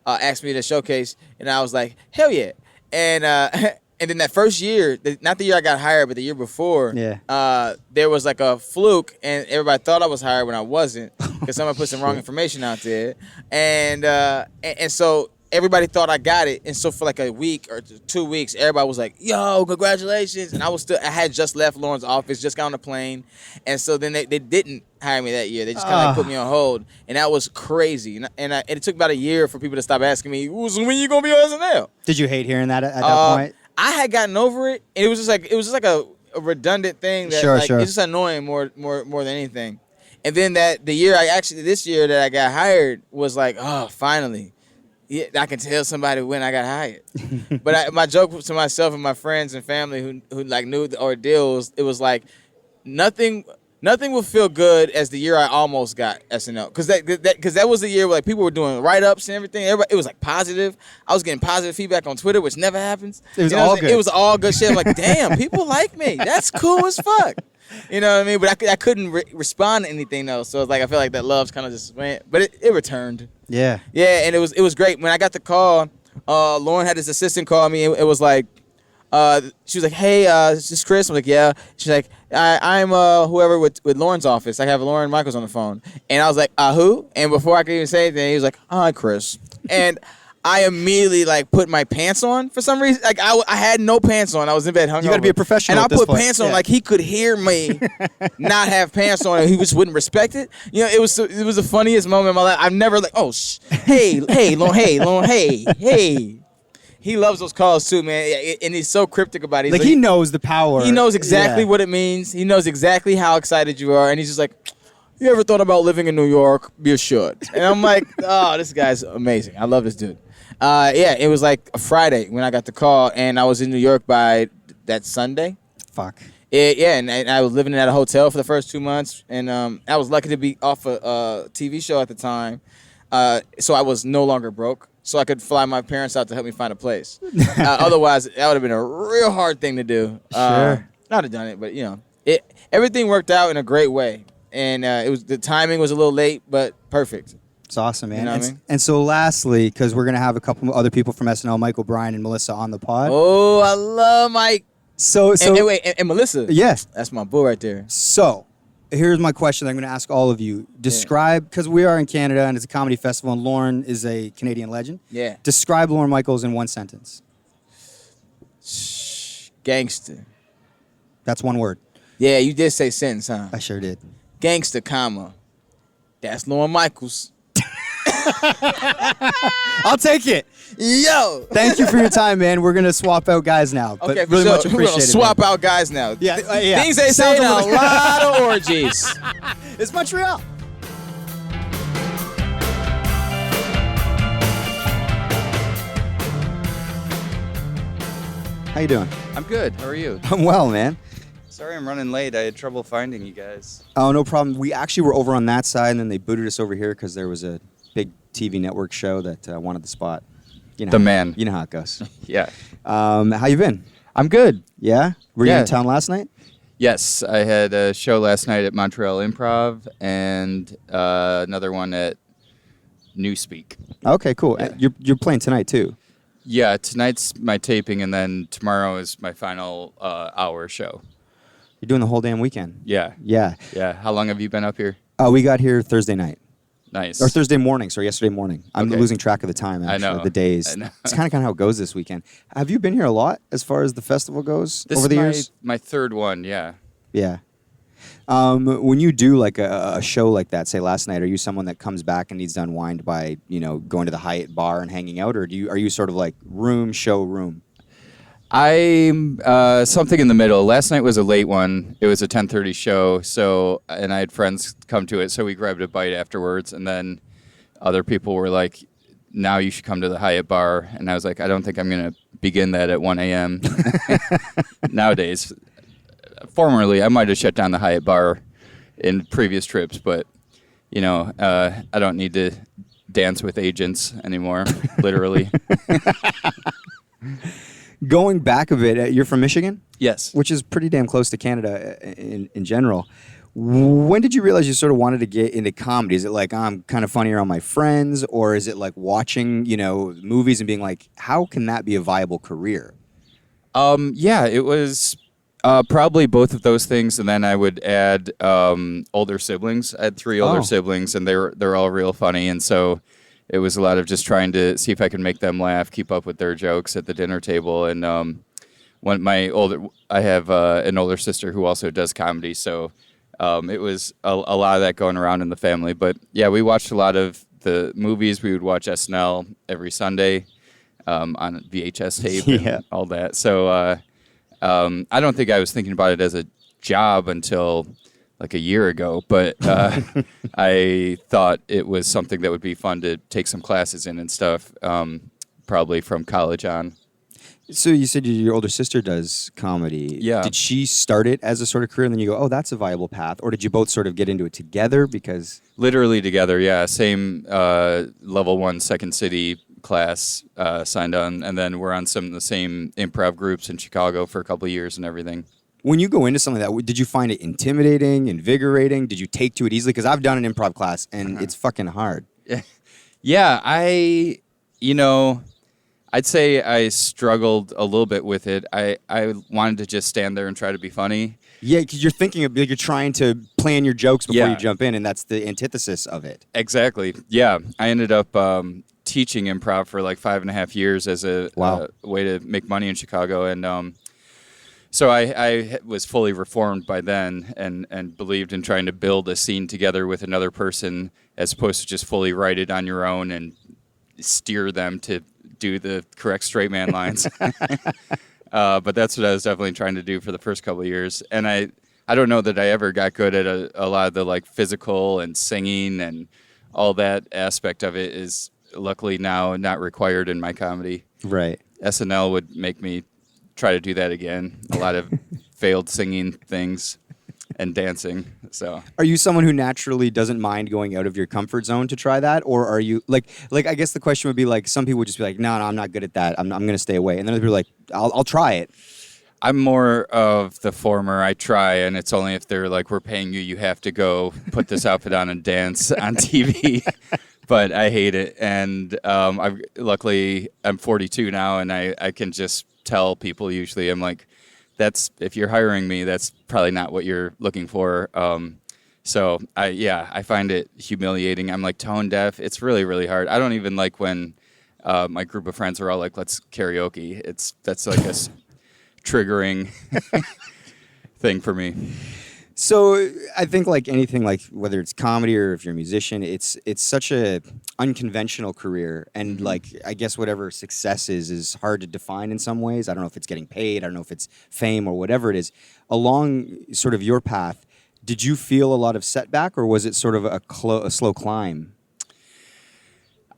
asked me to showcase, and I was like, hell yeah. And then that first year, not the year I got hired, but the year before, there was like a fluke, and everybody thought I was hired when I wasn't, because someone put some wrong information out there, and so everybody thought I got it, and so for like a week or 2 weeks, everybody was like, "Yo, congratulations!" And I had just left Lorne's office, just got on the plane, and so then they didn't hire me that year. They just kind of like put me on hold, and that was crazy. And it took about a year for people to stop asking me, "When you gonna be on SNL?" Did you hate hearing that at that point? I had gotten over it. And it was just like a redundant thing that Sure. It's just annoying more than anything. And then this year that I got hired was like, oh, finally. Yeah, I can tell somebody when I got hired. But my joke to myself and my friends and family who like knew the ordeal it was like nothing will feel good as the year I almost got SNL, because that was the year where like people were doing write-ups and everything. It was like positive. I was getting positive feedback on Twitter, which never happens. It was all good. It was all good shit. I'm like, damn, people like me. That's cool as fuck. You know what I mean? But I couldn't respond to anything else. So it's like I feel like that love's kind of just went, but it returned. Yeah. Yeah, and it was great when I got the call. Lorne had his assistant call me. It was like. She was like, "Hey, is this Chris?" I'm like, "Yeah." She's like, "I'm whoever with Lorne's office. I have Lorne Michaels on the phone." And I was like, "Who?" And before I could even say anything, he was like, "Hi, Chris." And I immediately like put my pants on for some reason. Like I had no pants on. I was in bed hungover. You got to be a professional. And at I this put point. pants on like he could hear me not have pants on, and he just wouldn't respect it. You know, it was the funniest moment in my life. I've never like, hey, Lorne, hey. He loves those calls too, man, and he's so cryptic about it. Like he knows the power. He knows exactly what it means. He knows exactly how excited you are, and he's just like, "You ever thought about living in New York? You should." And I'm like, "Oh, this guy's amazing. I love this dude." It was like a Friday when I got the call, and I was in New York by that Sunday. Fuck. And I was living at a hotel for the first 2 months, and I was lucky to be off a TV show at the time, so I was no longer broke. So I could fly my parents out to help me find a place. Otherwise, that would have been a real hard thing to do. Sure. Not have done it, but everything worked out in a great way, and the timing was a little late, but perfect. It's awesome, man. You know what I mean? And so lastly, because we're going to have a couple other people from SNL, Michael, Brian, and Melissa on the pod. Oh, I love Mike. So And Melissa. yes. That's my boo right there. So here's my question I'm going to ask all of you. Describe, because we are in Canada and it's a comedy festival and Lorne is a Canadian legend. Yeah. Describe Lorne Michaels in one sentence. Gangster. That's one word. Yeah, you did say sentence, huh? I sure did. Gangster, comma. That's Lorne Michaels. I'll take it. Yo. Thank you for your time, man. We're going to swap out guys now. But Okay, really so much we're gonna appreciated. swap man. out guys now. Yeah, Things they say Sounds in a a little- lot of orgies. It's Montreal. How you doing? I'm good. How are you? I'm well, man. Sorry I'm running late. I had trouble finding you guys. Oh, no problem. We actually were over on that side, and then they booted us over here because there was a big TV network show that wanted the spot. You know, The man. You know how it goes. Yeah. How you been? I'm good. Yeah? Were you Yeah. in town last night? Yes, I had a show last night at Montreal Improv and another one at Newspeak. Okay, cool. Yeah. You're playing tonight, too. Yeah, tonight's my taping, and then tomorrow is my final hour show. You're doing the whole damn weekend. Yeah. Yeah. Yeah. How long have you been up here? We got here Thursday night. Nice. Or Thursday morning, sorry, yesterday morning. I'm Okay. losing track of the time, I actually, know. the days. I know. It's kind of how it goes this weekend. Have you been here a lot as far as the festival goes This over the is years? my third one, yeah. Yeah. When you do like a show like that, say last night, are you someone that comes back and needs to unwind by, going to the Hyatt bar and hanging out, or are you sort of like room, show, room? I'm something in the middle. Last night was a late one. It was a 10:30 show, and I had friends come to it, so we grabbed a bite afterwards, and then other people were like, now you should come to the Hyatt bar, and I was like, I don't think I'm going to begin that at 1 a.m. Nowadays. Formerly, I might have shut down the Hyatt bar in previous trips, but, I don't need to dance with agents anymore, literally. Going back a bit, you're from Michigan? Yes. Which is pretty damn close to Canada in general. When did you realize you sort of wanted to get into comedy? Is it like, I'm kind of funny around my friends, or is it like watching, movies and being like, how can that be a viable career? Yeah, it was probably both of those things, and then I would add older siblings. I had 3 older Oh. siblings, and they're all real funny, and so it was a lot of just trying to see if I could make them laugh, keep up with their jokes at the dinner table, and I have an older sister who also does comedy, so it was a lot of that going around in the family. But yeah, we watched a lot of the movies. We would watch SNL every Sunday on VHS tape Yeah. and all that. So I don't think I was thinking about it as a job until like a year ago, but I thought it was something that would be fun to take some classes in and stuff, probably from college on. So you said your older sister does comedy. Yeah. Did she start it as a sort of career, and then you go, oh, that's a viable path? Or did you both sort of get into it together because... Literally together, yeah. Same level 1 Second City class signed on, and then we're on some of the same improv groups in Chicago for a couple of years and everything. When you go into something like that, did you find it intimidating, invigorating? Did you take to it easily? Because I've done an improv class, and it's fucking hard. Yeah, I'd say I struggled a little bit with it. I wanted to just stand there and try to be funny. Yeah, because you're thinking of, you're trying to plan your jokes before Yeah. you jump in, and that's the antithesis of it. Exactly. Yeah, I ended up teaching improv for like 5.5 years as a Wow. way to make money in Chicago, and so I was fully reformed by then, and believed in trying to build a scene together with another person as opposed to just fully write it on your own and steer them to do the correct straight man lines. But that's what I was definitely trying to do for the first couple of years. And I don't know that I ever got good at a lot of the like physical and singing and all that aspect of it is luckily now not required in my comedy. Right. SNL would make me try to do that again. A lot of failed singing things and dancing. So Are you someone who naturally doesn't mind going out of your comfort zone to try that, or are you like I guess the question would be like, some people would just be like, no, I'm not good at that. I'm going to stay away, and then other people are like, I'll try it. I'm more of the former. I try, and it's only if they're like, we're paying you, you have to go put this outfit on and dance on TV. But I hate it, and luckily I'm 42 now, and I can just tell people usually, I'm like, if you're hiring me, that's probably not what you're looking for. So I find it humiliating. I'm like tone deaf. It's really, really hard. I don't even like when my group of friends are all like, let's karaoke. That's like a triggering thing for me. So I think like anything, like whether it's comedy or if you're a musician, it's such a unconventional career, and like I guess whatever success is hard to define in some ways. I don't know if it's getting paid, I don't know if it's fame or whatever it is. Along sort of your path, did you feel a lot of setback, or was it sort of a slow climb?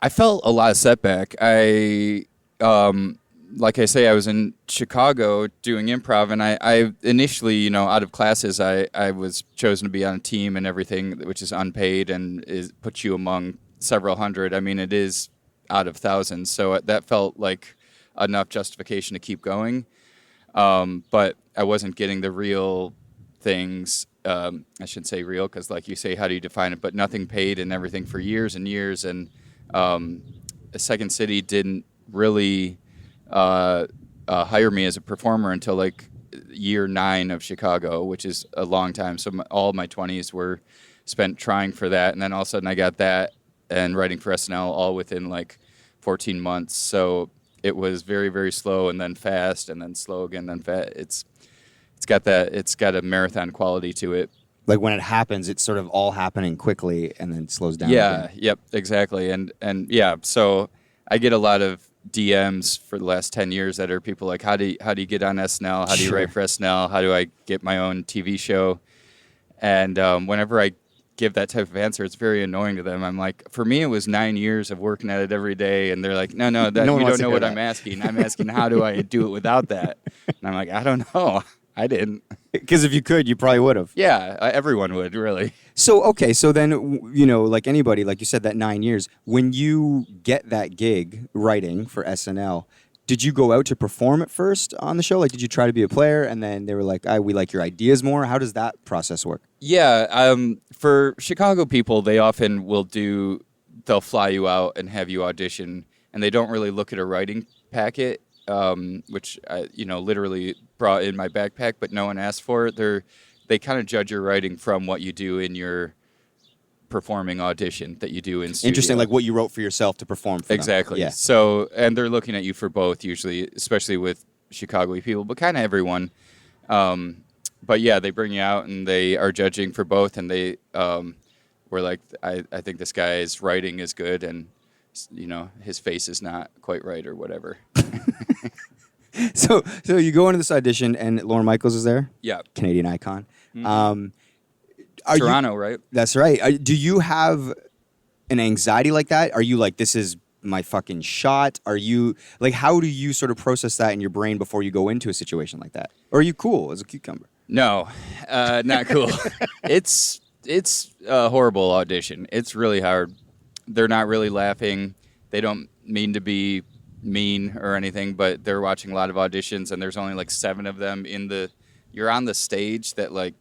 I felt a lot of setback. Like I say, I was in Chicago doing improv, and I initially, out of classes, I was chosen to be on a team and everything, which is unpaid and puts you among several hundred. I mean, it is out of thousands, so that felt like enough justification to keep going. But I wasn't getting the real things. I shouldn't say real, because like you say, how do you define it? But nothing paid and everything for years and years, and Second City didn't really hire me as a performer until like year 9 of Chicago, which is a long time. So all my 20s were spent trying for that, and then all of a sudden I got that and writing for SNL all within like 14 months. So it was very, very slow, and then fast, and then slow again, then fast. It's got a marathon quality to it. Like when it happens, it's sort of all happening quickly and then slows down. Yeah, again. yep, exactly. And yeah, so I get a lot of DMs for the last 10 years that are people like, how do you get on SNL? How do you write for SNL? How do I get my own TV show? And whenever I give that type of answer, it's very annoying to them. I'm like, for me, it was 9 years of working at it every day, and they're like, no, you don't know what I'm asking. I'm asking, how do I do it without that? And I'm like, I don't know. I didn't. Because if you could, you probably would have. Yeah, everyone would, really. So, okay, so then, like anybody, like you said, that 9 years, when you get that gig writing for SNL, did you go out to perform at first on the show? Like, did you try to be a player, and then they were like, we like your ideas more? How does that process work? Yeah, for Chicago people, they often they'll fly you out and have you audition, and they don't really look at a writing packet, which I, literally brought in my backpack, but no one asked for it. They kind of judge your writing from what you do in your performing audition that you do in studio. Interesting, like what you wrote for yourself to perform for them. Exactly. Yeah. So, and they're looking at you for both usually, especially with Chicago people, but kind of everyone. But yeah, they bring you out and they are judging for both, and they were like, I think this guy's writing is good, and his face is not quite right or whatever. So you go into this audition, and Lorne Michaels is there? Yeah. Canadian icon. Mm-hmm. Toronto, right? That's right. Do you have an anxiety like that? Are you like, this is my fucking shot? Are you like, how do you sort of process that in your brain before you go into a situation like that? Or are you cool as a cucumber? No, not cool. It's a horrible audition. It's really hard. They're not really laughing. They don't mean to be mean or anything, but they're watching a lot of auditions, and there's only like 7 of them you're on the stage that like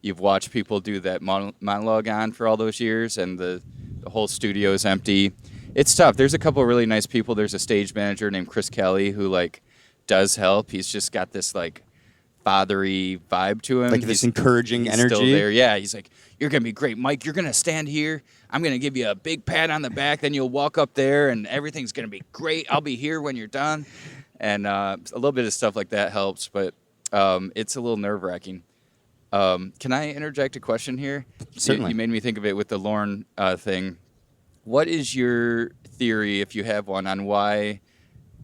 you've watched people do that monologue on for all those years, and the whole studio is empty. It's tough. There's a couple of really nice people. There's a stage manager named Chris Kelly who like does help. He's just got this like fathery vibe to him. Like this encouraging he's energy. Still there. Yeah, he's like, you're going to be great, Mike. You're going to stand here. I'm going to give you a big pat on the back. Then you'll walk up there, and everything's going to be great. I'll be here when you're done. And a little bit of stuff like that helps, but it's a little nerve-wracking. Can I interject a question here? Certainly. You made me think of it with the Lorne thing. What is your theory, if you have one, on why,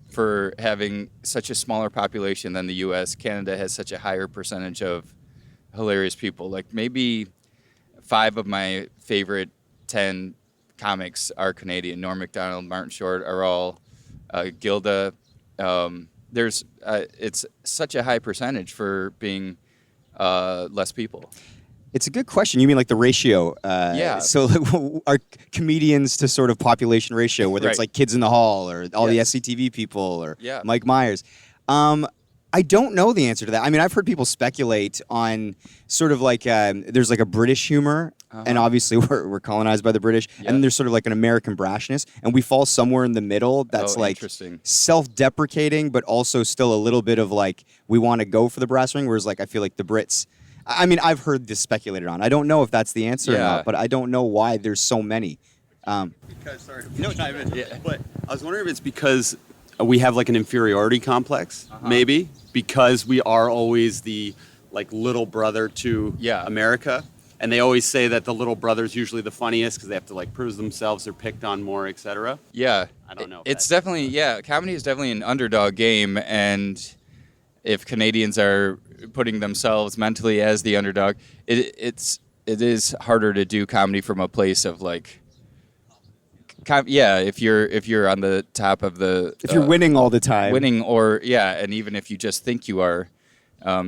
for having such a smaller population than the U.S., Canada has such a higher percentage of hilarious people? Like maybe 5 of my favorite 10 comics are Canadian. Norm Macdonald, Martin Short are all Gilda. It's such a high percentage for being less people. It's a good question. You mean like the ratio? Yeah. So are comedians to sort of population ratio, whether it's Right. like Kids in the Hall or all Yes. the SCTV people or Yeah. Mike Myers? I don't know the answer to that. I mean, I've heard people speculate on sort of like there's like a British humor, and obviously we're colonized by the British, Yeah. and there's sort of like an American brashness, and we fall somewhere in the middle that's like interesting. self-deprecating, but also still a little bit of like we want to go for the brass ring, whereas like I feel like the Brits, I mean, I've heard this speculated on. I don't know if that's the answer or Yeah. not, but I don't know why there's so many. Because, sorry, but I was wondering if it's because we have like an inferiority complex, maybe because we are always the like little brother to America, and they always say that the little brother's usually the funniest because they have to like prove themselves, they're picked on more, etc. Yeah. I don't know if It's that's- definitely, comedy is definitely an underdog game. And if Canadians are putting themselves mentally as the underdog, it is harder to do comedy from a place of like, if you're on the top of the, If you're winning all the time. winning, or and even if you just think you are.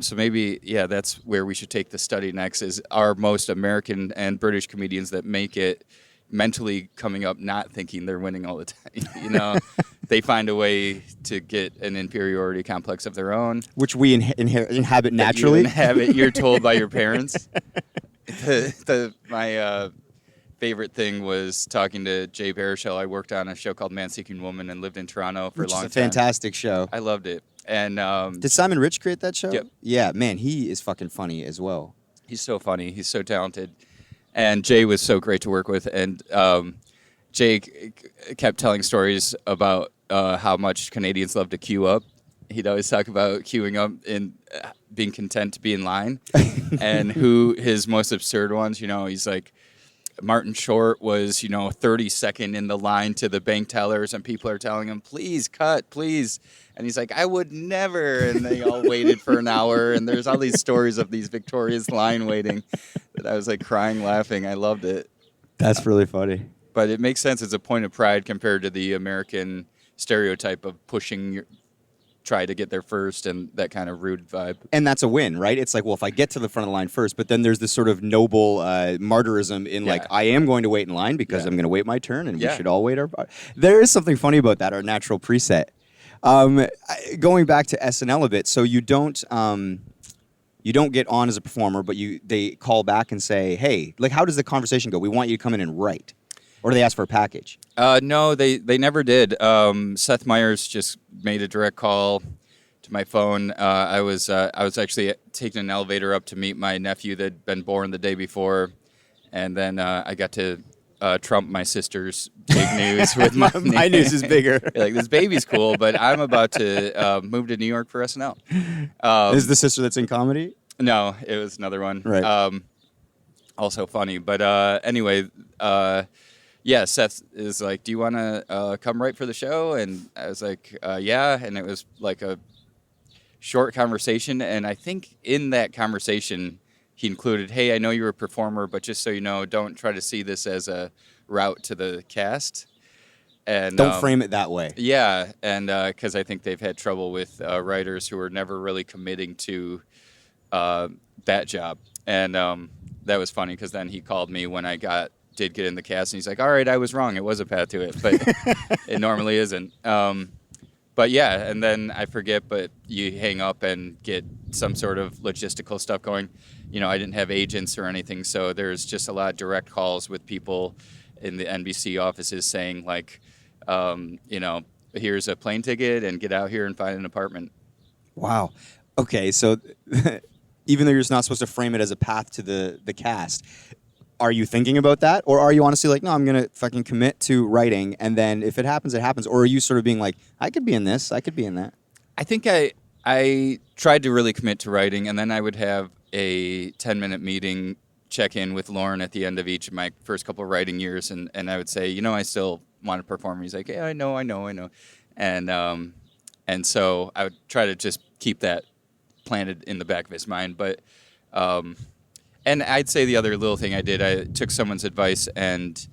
So maybe, that's where we should take the study next, is our most American and British comedians that make it mentally coming up not thinking they're winning all the time. They find a way to get an inferiority complex of their own. Which we inhabit naturally. You're told by your parents. My favorite thing was talking to Jay Baruchel. I worked on a show called Man Seeking Woman and lived in Toronto for Which a long is a time. fantastic show. I loved it. And Did Simon Rich create that show? Yep. Yeah, man, he is fucking funny as well. he's so funny. He's so talented. And Jay was so great to work with. And Jay kept telling stories about how much Canadians love to queue up. He'd always talk about queuing up and being content to be in line. And who his most absurd ones, he's like, Martin Short was, 32nd in the line to the bank tellers, and people are telling him, please cut, please. And he's like, I would never. And they all waited for an hour. And there's all these stories of these victorious line waiting that I was like crying, laughing. I loved it. That's really funny. But it makes sense. It's a point of pride compared to the American stereotype of pushing try to get there first and that kind of rude vibe. And that's a win, right? It's like, well, if I get to the front of the line first, but then there's this sort of noble martyrism in like, I am going to wait in line because I'm going to wait my turn, and we should all wait our. There is something funny about that, our natural preset. Going back to SNL a bit, so you don't get on as a performer, but they call back and say, hey, like, how does the conversation go? We want you to come in and write. Or do they ask for a package? No, they never did. Seth Meyers just made a direct call to my phone. I was actually taking an elevator up to meet my nephew that had been born the day before, and then I got to trump my sister's big news with my My news is bigger. like, this baby's cool, but I'm about to move to New York for SNL. Is the sister that's in comedy? No, it was another one. Right. Also funny, but anyway. Seth is like, do you want to come write for the show? And I was like, yeah. And it was like a short conversation. And I think in that conversation, he included, hey, I know you're a performer, but just so you know, don't try to see this as a route to the cast. And Don't frame it that way. Yeah. And because I think they've had trouble with writers who are never really committing to that job. And that was funny because then he called me when I did get in the cast, and he's like, all right, I was wrong. It was a path to it, but it normally isn't. But yeah, and then I forget, but you hang up and get some sort of logistical stuff going. I didn't have agents or anything, so there's just a lot of direct calls with people in the NBC offices saying like, here's a plane ticket and get out here and find an apartment. Wow. Okay, so even though you're not supposed to frame it as a path to the cast, are you thinking about that? Or are you honestly like, no, I'm going to fucking commit to writing, and then if it happens, it happens? Or are you sort of being like, I could be in this, I could be in that? I think I tried to really commit to writing, and then I would have a 10-minute meeting, check in with Lorne at the end of each of my first couple of writing years, and I would say, I still want to perform. He's like, yeah, I know. And so I would try to just keep that planted in the back of his mind. But and I'd say the other little thing I did, I took someone's advice and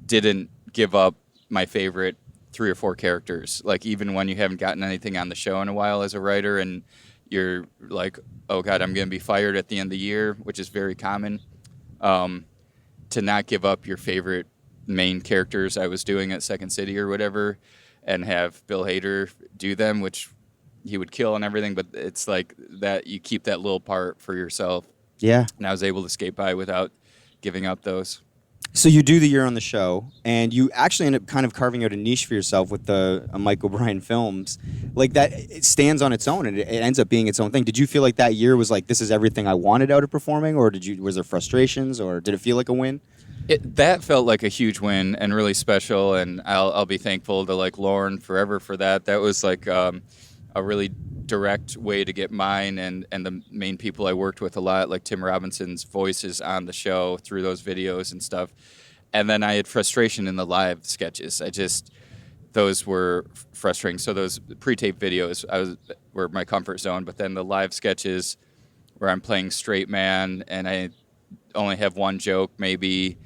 didn't give up my favorite 3 or 4 characters. Like, even when you haven't gotten anything on the show in a while as a writer and you're like, oh God, I'm going to be fired at the end of the year, which is very common, to not give up your favorite main characters I was doing at Second City or whatever, and have Bill Hader do them, which he would kill and everything, but it's like that you keep that little part for yourself. Yeah. And I was able to skate by without giving up those. So you do the year on the show, and you actually end up kind of carving out a niche for yourself with the Mike O'Brien films. Like that, it stands on its own, and it ends up being its own thing. Did you feel like that year was like, this is everything I wanted out of performing, or was there frustrations, or did it feel like a win? That felt like a huge win and really special, and I'll be thankful to like Lorne forever for that. That was like a really direct way to get mine and the main people I worked with a lot, like Tim Robinson's voices on the show through those videos and stuff. And then I had frustration in the live sketches. Those were frustrating. So those pre-tape videos were my comfort zone, but then the live sketches where I'm playing straight man and I only have one joke maybe,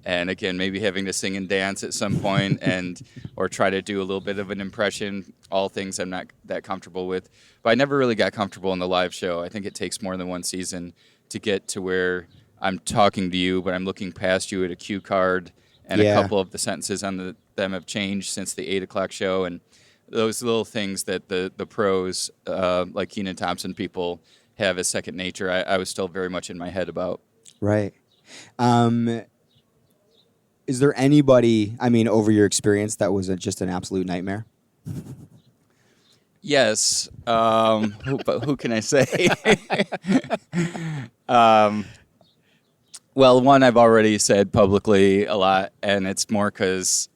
and again, maybe having to sing and dance at some point or try to do a little bit of an impression, all things I'm not that comfortable with. But I never really got comfortable in the live show. I think it takes more than one season to get to where I'm talking to you, but I'm looking past you at a cue card, and a couple of the sentences on them have changed since the 8 o'clock show, and those little things that the pros, like Kenan Thompson people, have as second nature, I was still very much in my head about. Right. Is there anybody, over your experience that was just an absolute nightmare? Yes, but who can I say? Well, one I've already said publicly a lot, and it's more because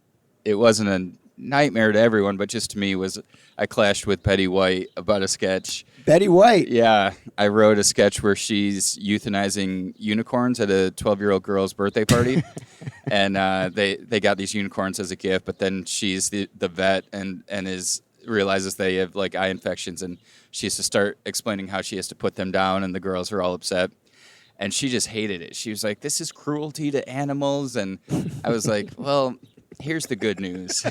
it wasn't a nightmare to everyone, but just to me I clashed with Betty White about a sketch. Betty White? Yeah, I wrote a sketch where she's euthanizing unicorns at a 12-year-old girl's birthday party, and they got these unicorns as a gift, but then she's the vet and realizes they have like eye infections, and she has to start explaining how she has to put them down, and the girls are all upset. And she just hated it. She was like, "This is cruelty to animals," and I was like, "Well, here's the good news."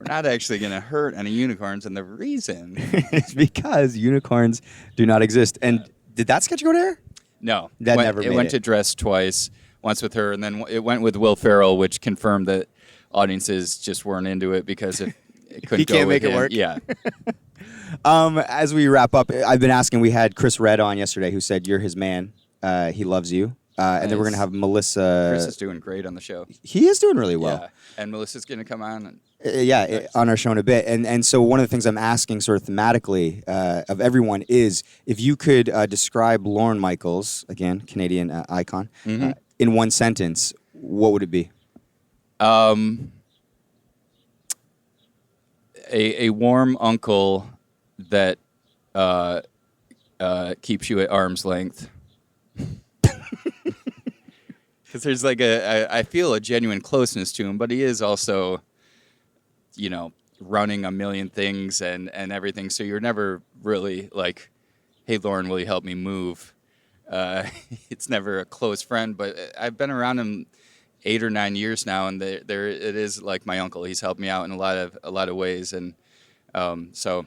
We're not actually going to hurt any unicorns, and the reason is because unicorns do not exist. And did that sketch go to air? No. It went to Dress twice, once with her, and then it went with Will Ferrell, which confirmed that audiences just weren't into it because it couldn't he go can't with make it him. work. Yeah. As we wrap up, I've been asking, we had Chris Redd on yesterday who said you're his man. He loves you. And then we're going to have Melissa. Chris is doing great on the show. He is doing really well. Yeah. And Melissa's going to come on. On our show in a bit. And so one of the things I'm asking sort of thematically of everyone is if you could describe Lorne Michaels, again, Canadian icon, in one sentence, what would it be? A warm uncle that keeps you at arm's length. Because there's like I feel a genuine closeness to him, but he is also, running a million things and everything. So you're never really like, "Hey, Lorne, will you help me move?" It's never a close friend, but I've been around him 8 or 9 years now, and it is like my uncle. He's helped me out in a lot of ways, and so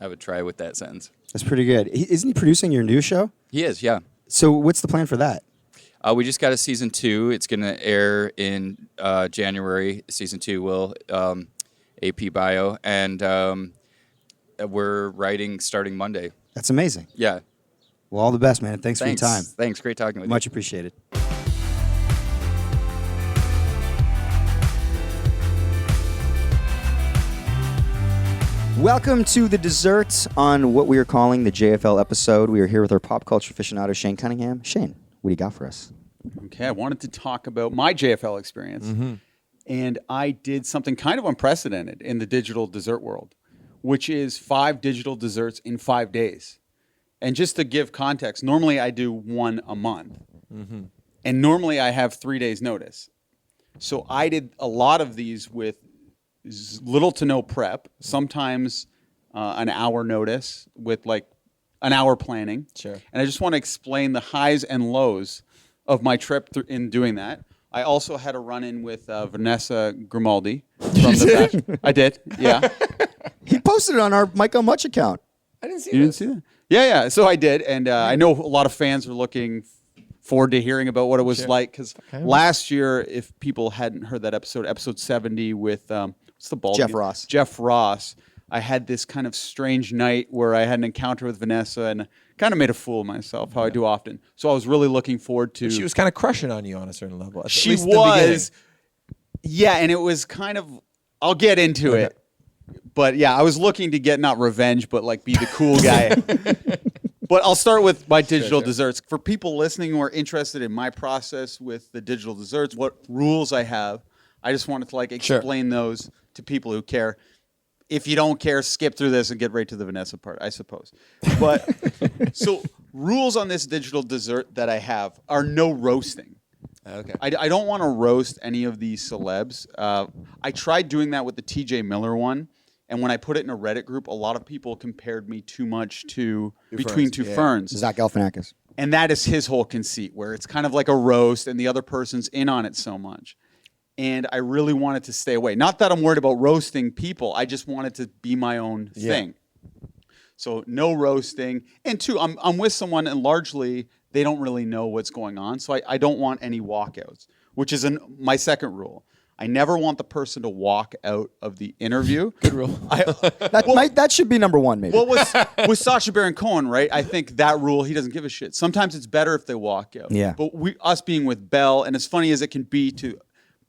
I would try with that sentence. That's pretty good. Isn't he producing your new show? He is, yeah. So what's the plan for that? We just got a season 2. It's going to air in January. Season 2 will AP Bio, and we're writing starting Monday. That's amazing. Yeah. Well, all the best, man. Thanks for your time. Thanks. Great talking with you. Much appreciated. Welcome to the dessert on what we are calling the JFL episode. We are here with our pop culture aficionado, Shane Cunningham. Shane, what do you got for us? Okay, I wanted to talk about my JFL experience. And I did something kind of unprecedented in the digital dessert world, which is 5 digital desserts in 5 days. And just to give context, normally I do 1 a month. And normally I have 3 days notice. So I did a lot of these with little to no prep, sometimes an hour notice with like an hour planning. Sure. And I just want to explain the highs and lows of my trip in doing that. I also had a run-in with Vanessa Grimaldi from the Bachelor. I did, yeah. He posted it on our Mike on Much account. I didn't see You didn't see that? Yeah. So I did, and I know a lot of fans are looking forward to hearing about what it was like, because last year, if people hadn't heard that episode 70 with what's the bald Jeff name? Ross. Jeff Ross. I had this kind of strange night where I had an encounter with Vanessa and kind of made a fool of myself, how I do often. So I was really looking forward to. She was kind of crushing on you on a certain level. At She least in the was, beginning. yeah, and it was kind of. I'll get into it, but yeah, I was looking to get not revenge, but like be the cool guy. But I'll start with my digital desserts. For people listening who are interested in my process with the digital desserts, what rules I have, I just wanted to like explain those to people who care. If you don't care, skip through this and get right to the Vanessa part, I suppose. But so rules on this digital dessert that I have are no roasting. Okay. I don't want to roast any of these celebs. I tried doing that with the TJ Miller one. And when I put it in a Reddit group, a lot of people compared me too much to Between Two Ferns. Zach Galifianakis. And that is his whole conceit, where it's kind of like a roast and the other person's in on it so much. And I really wanted to stay away. Not that I'm worried about roasting people. I just wanted to be my own thing. So no roasting. And two, I'm with someone and largely they don't really know what's going on. So I don't want any walkouts, which is my second rule. I never want the person to walk out of the interview. Good rule. That should be number one, maybe. Well, with Sacha Baron Cohen, right? I think that rule, he doesn't give a shit. Sometimes it's better if they walk out. Yeah. But us being with Belle, and as funny as it can be to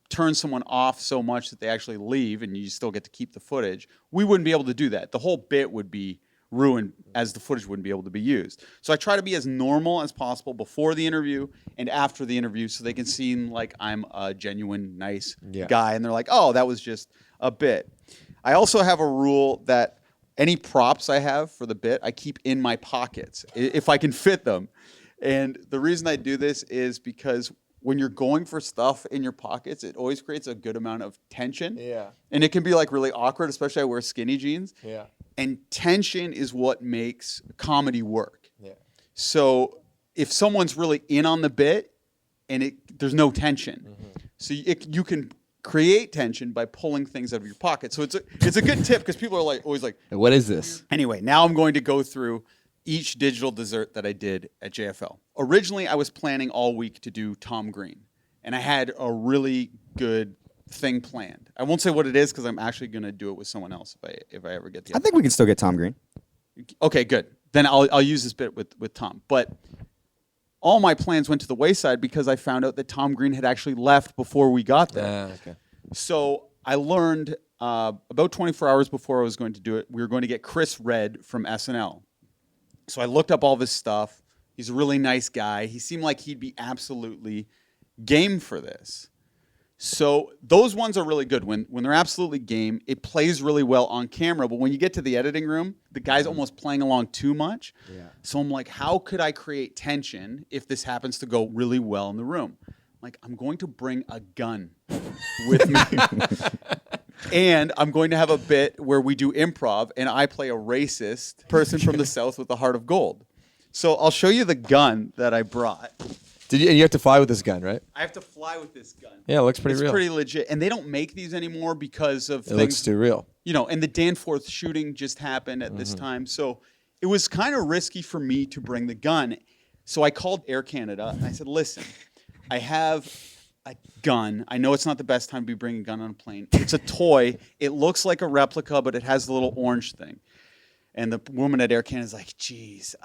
turn someone off so much that they actually leave and you still get to keep the footage, we wouldn't be able to do that. The whole bit would be ruined as the footage wouldn't be able to be used. So I try to be as normal as possible before the interview and after the interview so they can seem like I'm a genuine, nice guy. And they're like, oh, that was just a bit. I also have a rule that any props I have for the bit, I keep in my pockets if I can fit them. And the reason I do this is because when you're going for stuff in your pockets, it always creates a good amount of tension. Yeah. And it can be like really awkward, especially I wear skinny jeans. Yeah. And tension is what makes comedy work. Yeah. So if someone's really in on the bit and there's no tension, so you can create tension by pulling things out of your pocket. So it's a good tip because people are always like, What is this? Anyway, now I'm going to go through each digital dessert that I did at JFL. Originally, I was planning all week to do Tom Green, and I had a really good thing planned. I won't say what it is because I'm actually going to do it with someone else if I ever get the. I think we can still get Tom Green. Okay, good. Then I'll use this bit with Tom. But all my plans went to the wayside because I found out that Tom Green had actually left before we got there. Okay. So I learned about 24 hours before I was going to do it, we were going to get Chris Redd from SNL. So I looked up all this stuff. He's a really nice guy. He seemed like he'd be absolutely game for this. So those ones are really good. When they're absolutely game, it plays really well on camera. But when you get to the editing room, the guy's almost playing along too much. Yeah. So I'm like, how could I create tension if this happens to go really well in the room? Like, I'm going to bring a gun with me. And I'm going to have a bit where we do improv and I play a racist person from the South with a heart of gold. So I'll show you the gun that I brought. And you have to fly with this gun, right? I have to fly with this gun. Yeah, it looks pretty real. It's pretty legit. And they don't make these anymore because of things. It looks too real. You know, and the Danforth shooting just happened at this time. So it was kind of risky for me to bring the gun. So I called Air Canada and I said, listen, I have a gun. I know it's not the best time to be bringing a gun on a plane. It's a toy. It looks like a replica, but it has the little orange thing. And the woman at Air Canada is like, geez,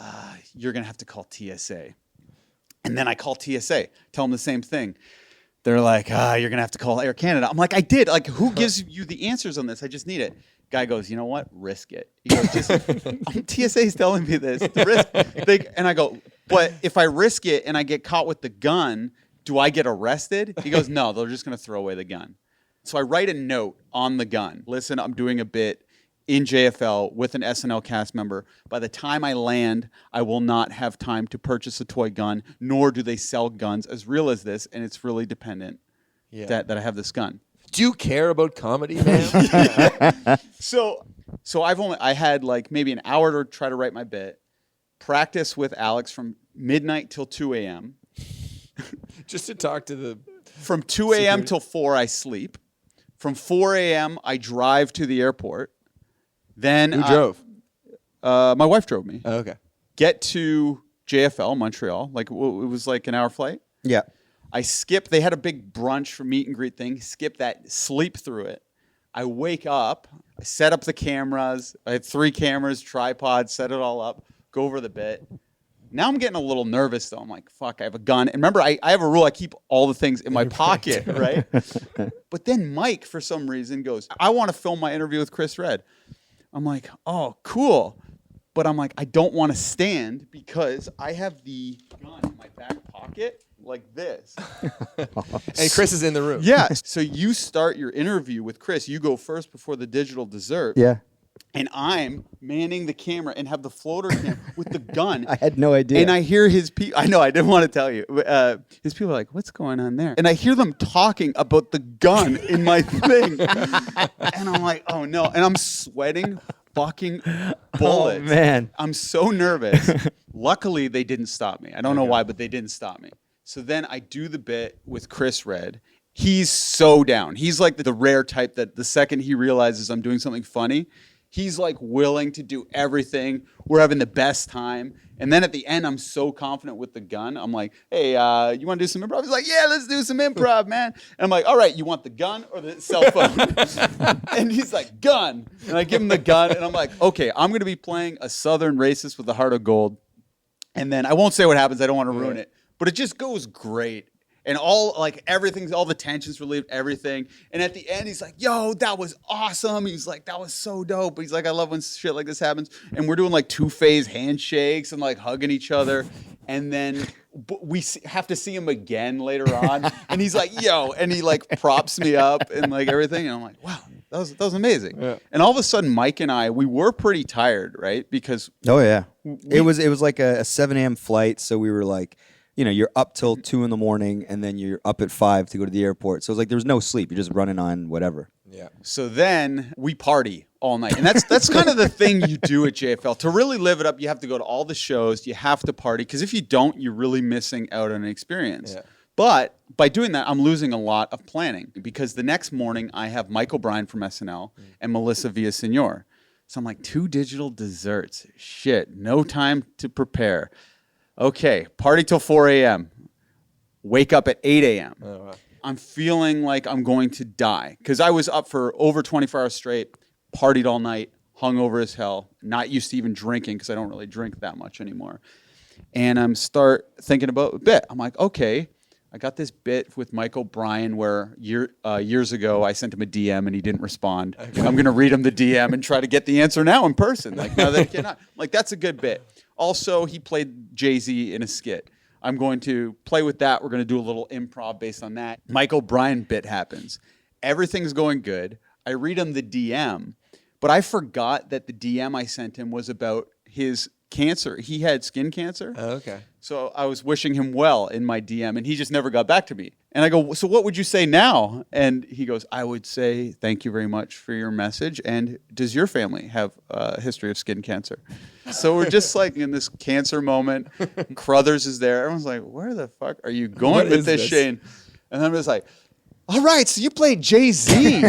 you're going to have to call TSA. And then I call TSA, tell them the same thing. They're like, you're going to have to call Air Canada. I'm like, I did. Like, who gives you the answers on this? I just need it. Guy goes, you know what? Risk it. He goes, TSA's telling me this. And I go, but if I risk it and I get caught with the gun, do I get arrested? He goes, no, they're just going to throw away the gun. So I write a note on the gun. Listen, I'm doing a bit in JFL with an SNL cast member. By the time I land, I will not have time to purchase a toy gun, nor do they sell guns as real as this, and it's really dependent that I have this gun. Do you care about comedy, man? So I had like maybe an hour to try to write my bit, practice with Alex from midnight till 2 a.m. Just to talk to the... From 2 a.m. till 4, I sleep. From 4 a.m., I drive to the airport. Then Who drove? My wife drove me. Oh, okay. Get to JFL, Montreal. Like it was like an hour flight. Yeah. I skip. They had a big brunch for meet and greet thing. Skip that. Sleep through it. I wake up. I set up the cameras. I had 3 cameras, tripod, set it all up. Go over the bit. Now I'm getting a little nervous though. I'm like, fuck, I have a gun. And remember, I have a rule. I keep all the things in my pocket, right? But then Mike, for some reason, goes, I want to film my interview with Chris Redd. I'm like, oh, cool. But I'm like, I don't want to stand because I have the gun in my back pocket like this. And Chris is in the room. Yeah. So you start your interview with Chris. You go first before the digital dessert. Yeah. And I'm manning the camera and have the floater camera with the gun. I had no idea. And I hear his people. I know, I didn't want to tell you. His people are like, what's going on there? And I hear them talking about the gun in my thing. And I'm like, oh no. And I'm sweating fucking bullets. Oh, man. I'm so nervous. Luckily, they didn't stop me. I don't know why, but they didn't stop me. So then I do the bit with Chris Redd. He's so down. He's like the rare type that the second he realizes I'm doing something funny, he's like willing to do everything. We're having the best time. And then at the end, I'm so confident with the gun. I'm like, hey, you want to do some improv? He's like, yeah, let's do some improv, man. And I'm like, all right, you want the gun or the cell phone? And he's like, gun. And I give him the gun. And I'm like, okay, I'm going to be playing a Southern racist with a heart of gold. And then I won't say what happens. I don't want to ruin it. But it just goes great. And all the tension's relieved, everything. And at the end, he's like, yo, that was awesome. He's like, that was so dope. He's like, I love when shit like this happens. And we're doing like 2-phase handshakes and like hugging each other. And then we have to see him again later on. And he's like, yo, and he like props me up and like everything. And I'm like, wow, that was amazing. Yeah. And all of a sudden, Mike and I, we were pretty tired, right? Because it was like a 7 a.m. flight. So we were like, you know, you're up till 2 a.m. and then you're up at 5 to go to the airport. So it's like there's no sleep. You're just running on whatever. Yeah. So then we party all night. And that's kind of the thing you do at JFL. To really live it up, you have to go to all the shows. You have to party. Because if you don't, you're really missing out on an experience. Yeah. But by doing that, I'm losing a lot of planning. Because the next morning, I have Michael Bryan from SNL and Melissa Villaseñor. So I'm like, 2 digital desserts. Shit, no time to prepare. Okay, party till 4 a.m. Wake up at 8 a.m. Oh, wow. I'm feeling like I'm going to die because I was up for over 24 hours straight, partied all night, hungover as hell, not used to even drinking because I don't really drink that much anymore. And I'm start thinking about a bit. I'm like, okay, I got this bit with Michael Bryan where years ago I sent him a DM and he didn't respond. Okay. I'm going to read him the DM and try to get the answer now in person. Like, now that he cannot. Like, that's a good bit. Also, he played Jay Z in a skit. I'm going to play with that. We're going to do a little improv based on that. Michael Bryan bit happens. Everything's going good. I read him the DM, but I forgot that the DM I sent him was about his cancer. He had skin cancer. Oh, okay. So I was wishing him well in my DM, and he just never got back to me. And I go, so what would you say now? And he goes, I would say thank you very much for your message. And does your family have a history of skin cancer? So we're just like in this cancer moment. Crothers is there. Everyone's like, where the fuck are you going with this, Shane? And I'm just like, all right, so you played Jay Z.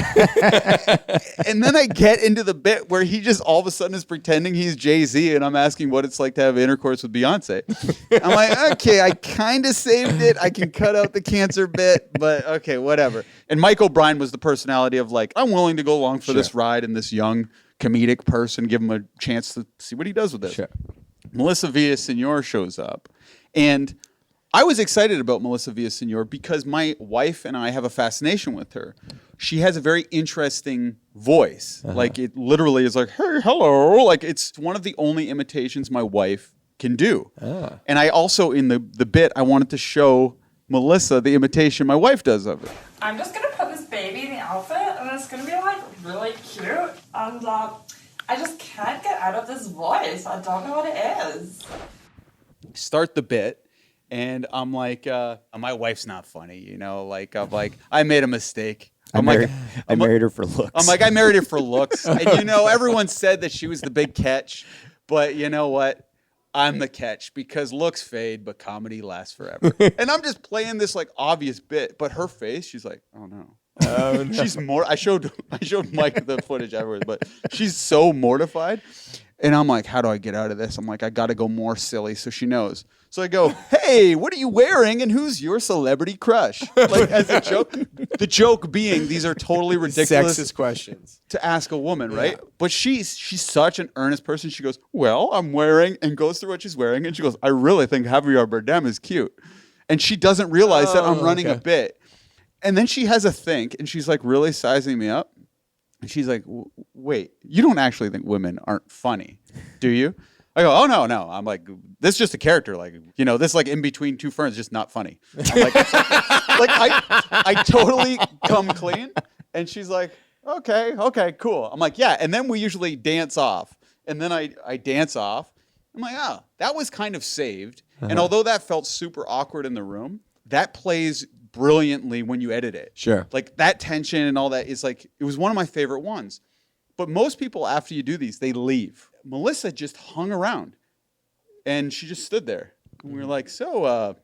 And then I get into the bit where he just all of a sudden is pretending he's Jay Z, and I'm asking what it's like to have intercourse with Beyonce. I'm like, okay, I kind of saved it. I can cut out the cancer bit, but okay, whatever. And Michael Bryan was the personality of like, I'm willing to go along for this ride and this young comedic person, give him a chance to see what he does with this. Sure. Melissa Villaseñor shows up, and I was excited about Melissa Villaseñor because my wife and I have a fascination with her. She has a very interesting voice. Uh-huh. Like, it literally is like, hey, hello. Like, it's one of the only imitations my wife can do. Ah. And I also, in the bit, I wanted to show Melissa the imitation my wife does of it. I'm just going to put this baby in the outfit, and it's going to be, like, really cute. And I just can't get out of this voice. I don't know what it is. Start the bit. And I'm like, my wife's not funny, you know? Like, I'm like, I made a mistake. I married her for looks. I'm like, I married her for looks. And, you know, everyone said that she was the big catch. But you know what? I'm the catch because looks fade, but comedy lasts forever. And I'm just playing this, like, obvious bit. But her face, she's like, oh, no. Oh, no. She's more. I showed Mike the footage afterwards, but she's so mortified. And I'm like, how do I get out of this? I'm like, I got to go more silly so she knows. So I go, hey, what are you wearing and who's your celebrity crush? Like as a joke. The joke being these are totally ridiculous Sexist questions. to ask a woman, right? But she's such an earnest person. She goes, well, I'm wearing, and goes through what she's wearing. And she goes, I really think Javier Bardem is cute. And she doesn't realize that I'm running a bit. And then she has a think, and she's like really sizing me up. And she's like, wait, you don't actually think women aren't funny, do you? I go, oh, no. I'm like, this is just a character. Like, you know, this like in between two ferns, just not funny. I'm like, I totally come clean. And she's like, okay, cool. I'm like, yeah. And then we usually dance off. And then I dance off. I'm like, oh, that was kind of saved. And although that felt super awkward in the room, that plays brilliantly when you edit it. Sure. Like that tension and all that is like, it was one of my favorite ones. But most people, after you do these, they leave. Melissa just hung around and she just stood there. And we were like, so,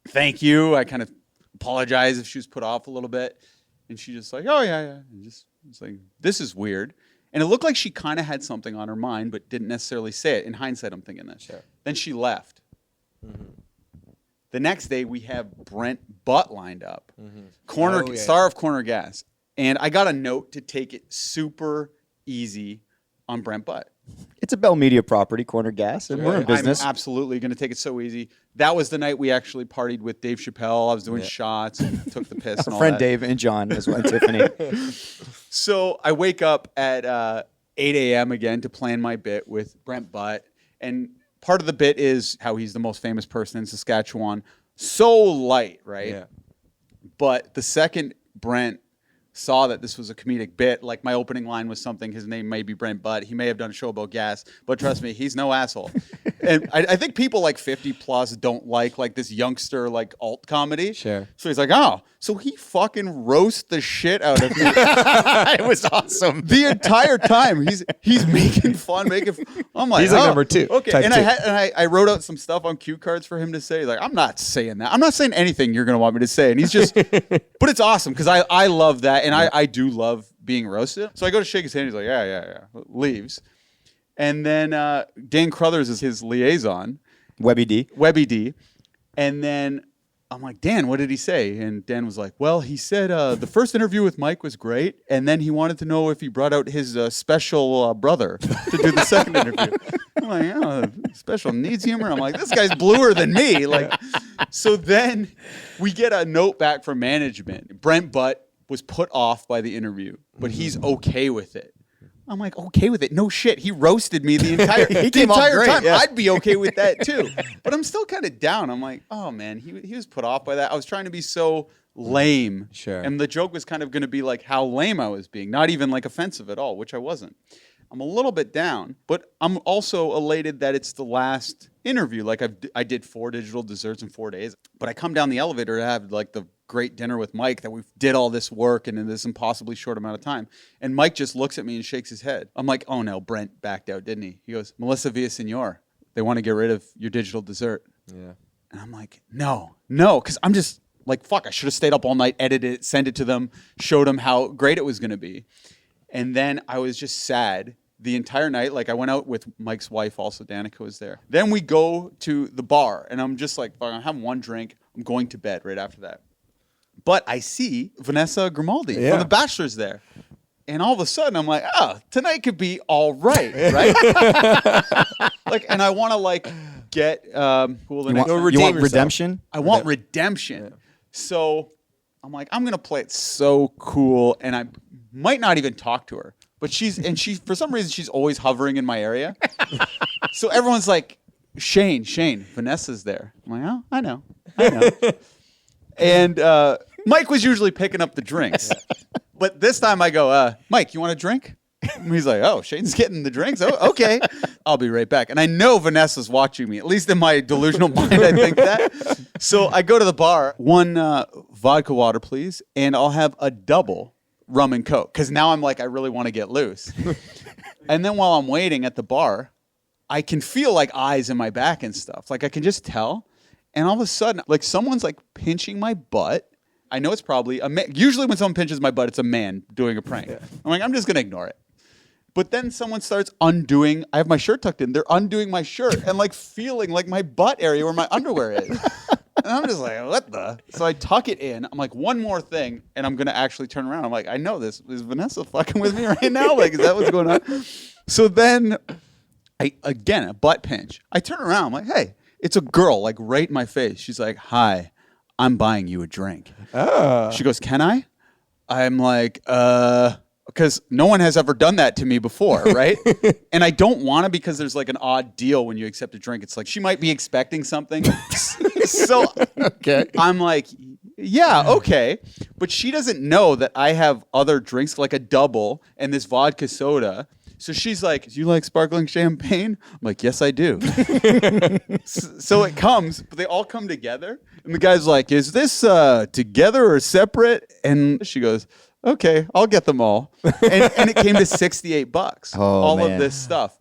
thank you. I kind of apologized if she was put off a little bit. And she just like, oh, yeah. And just was like, this is weird. And it looked like she kind of had something on her mind, but didn't necessarily say it. In hindsight, I'm thinking that. Sure. Then she left. The next day, we have Brent Butt lined up. Star of Corner Gas. And I got a note to take it super easy on Brent Butt. It's a Bell Media property, Corner Gas, and we're in business. I'm absolutely going to take it so easy. That was the night we actually partied with Dave Chappelle. I was doing shots and took the piss and all friend that. Dave and John as well, and Tiffany. So I wake up at 8 a.m. again to plan my bit with Brent Butt. And part of the bit is how he's the most famous person in Saskatchewan. So light, right? Yeah. But the second Brent saw that this was a comedic bit, like my opening line was something, his name may be Brent Butt. He may have done a show about gas, but trust me, he's no asshole. And I think people like 50 plus don't like this youngster like alt comedy. Sure. So he's like, oh, so he fucking roasts the shit out of me. It was awesome. The entire time he's making fun, I'm like, He's like oh, number two. Okay. Type And two. I wrote out some stuff on cue cards for him to say. Like, I'm not saying that. I'm not saying anything you're gonna want me to say. And he's just but it's awesome because I love that, and I do love being roasted. So I go to shake his hand, he's like, yeah. Leaves. And then Dan Crothers is his liaison. Webby D. And then I'm like, Dan, what did he say? And Dan was like, well, he said the first interview with Mike was great. And then he wanted to know if he brought out his special brother to do the second interview. I'm like, oh, special needs humor. I'm like, this guy's bluer than me. Like, so then we get a note back from management. Brent Butt was put off by the interview, but he's okay with it. I'm like, okay with it? No shit. He roasted me the entire time. Yeah. I'd be okay with that too. But I'm still kind of down. I'm like, oh man, he was put off by that. I was trying to be so lame. Sure. And the joke was kind of going to be like how lame I was being, not even like offensive at all, which I wasn't. I'm a little bit down, but I'm also elated that it's the last interview. Like I did 4 digital desserts in 4 days, but I come down the elevator to have like the great dinner with Mike that we did all this work and in this impossibly short amount of time. And Mike just looks at me and shakes his head. I'm like, oh no, Brent backed out, didn't he? He goes, Melissa Villasenor, they want to get rid of your digital dessert. Yeah. And I'm like, no, because I'm just like, fuck, I should have stayed up all night, edited it, sent it to them, showed them how great it was going to be. And then I was just sad the entire night. Like I went out with Mike's wife, also Danica was there. Then we go to the bar and I'm just like, fuck, I'm having one drink. I'm going to bed right after that. But I see Vanessa Grimaldi from The Bachelor's there. And all of a sudden, I'm like, oh, tonight could be all right? Like, and I want to like get You want redemption? I want redemption. Yeah. So I'm like, I'm gonna play it so cool, and I might not even talk to her. But she for some reason she's always hovering in my area. So everyone's like, Shane, Vanessa's there. I'm like, oh, I know. And Mike was usually picking up the drinks. But this time I go, Mike, you want a drink? And he's like, oh, Shane's getting the drinks? Oh, okay. I'll be right back. And I know Vanessa's watching me, at least in my delusional mind, I think that. So I go to the bar, 1 vodka water, please, and I'll have a double rum and Coke. Because now I'm like, I really want to get loose. And then while I'm waiting at the bar, I can feel like eyes in my back and stuff. Like I can just tell. And all of a sudden, like someone's like pinching my butt. I know it's probably a man. Usually when someone pinches my butt, it's a man doing a prank. I'm like, I'm just going to ignore it. But then someone starts undoing. I have my shirt tucked in. They're undoing my shirt and like feeling like my butt area where my underwear is. And I'm just like, what the? So I tuck it in. I'm like, one more thing, and I'm gonna actually turn around. I'm like, I know this. Is Vanessa fucking with me right now? Like, is that what's going on? So then, again, a butt pinch. I turn around. I'm like, hey, it's a girl, like right in my face. She's like, hi, I'm buying you a drink. Oh. She goes, can I? I'm like, because no one has ever done that to me before, right? And I don't want to because there's like an odd deal when you accept a drink. It's like she might be expecting something. So Okay. I'm like, yeah, okay. But she doesn't know that I have other drinks, like a double and this vodka soda. So she's like, do you like sparkling champagne? I'm like, yes, I do. So it comes, but they all come together. And the guy's like, is this together or separate? And she goes, okay, I'll get them all. And it came to $68. All man. of this stuff.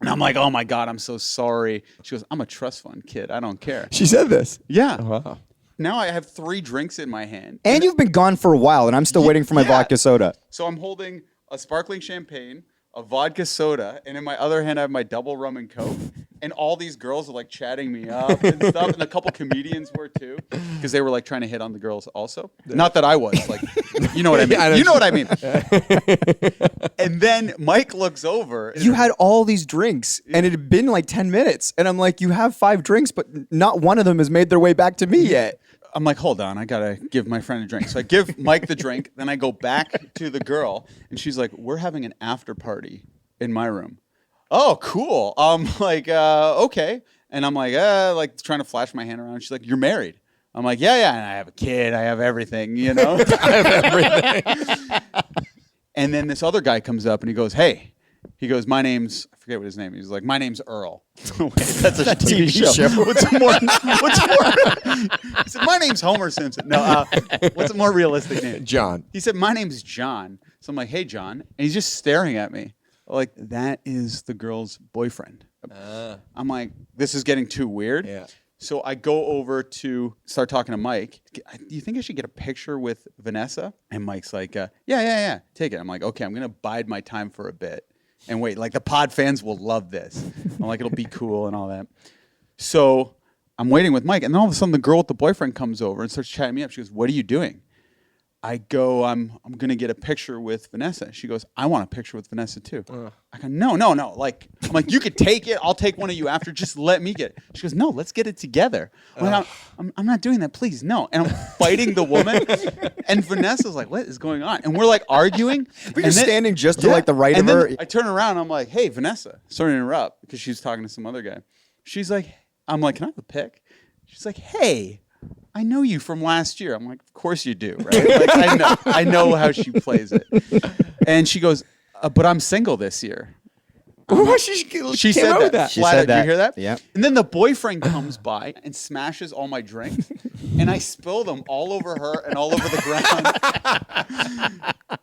And I'm like, oh my God, I'm so sorry. She goes, I'm a trust fund kid. I don't care. She said this. Yeah. Oh, wow. Now I have 3 drinks in my hand. And you've been gone for a while, and I'm still waiting for my vodka soda. So I'm holding a sparkling champagne, a vodka soda, and in my other hand I have my double rum and Coke. And all these girls are like chatting me up and stuff. And a couple comedians were too, because they were like trying to hit on the girls also. Not that I was, like, you know what I mean. You know what I mean. And then Mike looks over. You had all these drinks, and it had been like 10 minutes. And I'm like, you have 5 drinks, but not one of them has made their way back to me yet. I'm like, hold on, I gotta give my friend a drink. So I give Mike the drink, then I go back to the girl, and she's like, we're having an after party in my room. Oh, cool. I'm like, okay. And I'm like trying to flash my hand around. She's like, you're married. I'm like, yeah. And I have a kid. I have everything, you know? I have everything. And then this other guy comes up and he goes, hey. He goes, my name's, I forget what his name is. He's like, my name's Earl. Wait, that's a TV show. What's more? He said, my name's Homer Simpson. No, what's a more realistic name? John. He said, my name's John. So I'm like, hey, John. And he's just staring at me. Like, that is the girl's boyfriend. I'm like, this is getting too weird. Yeah. So I go over to start talking to Mike. Do you think I should get a picture with Vanessa? And Mike's like, yeah. Take it. I'm like, okay, I'm going to bide my time for a bit and wait. Like, the pod fans will love this. I'm like, it'll be cool and all that. So I'm waiting with Mike. And then all of a sudden, the girl with the boyfriend comes over and starts chatting me up. She goes, what are you doing? I go, I'm going to get a picture with Vanessa. She goes, I want a picture with Vanessa too. I go, no. Like, I'm like, you could take it. I'll take one of you after. Just let me get it. She goes, no, let's get it together. I'm like, I'm not doing that. Please, no. And I'm fighting the woman. And Vanessa's like, what is going on? And we're like arguing. But you're standing just to like the right of her. I turn around. I'm like, hey, Vanessa. Sorry to interrupt, because she's talking to some other guy. She's like, I'm like, can I have a pic? She's like, hey, I know you from last year. I'm like, of course you do, right? Like, I know how she plays it. And she goes, but I'm single this year. She said that. She said that. Did you hear that? Yeah. And then the boyfriend comes by and smashes all my drinks, and I spill them all over her and all over the ground.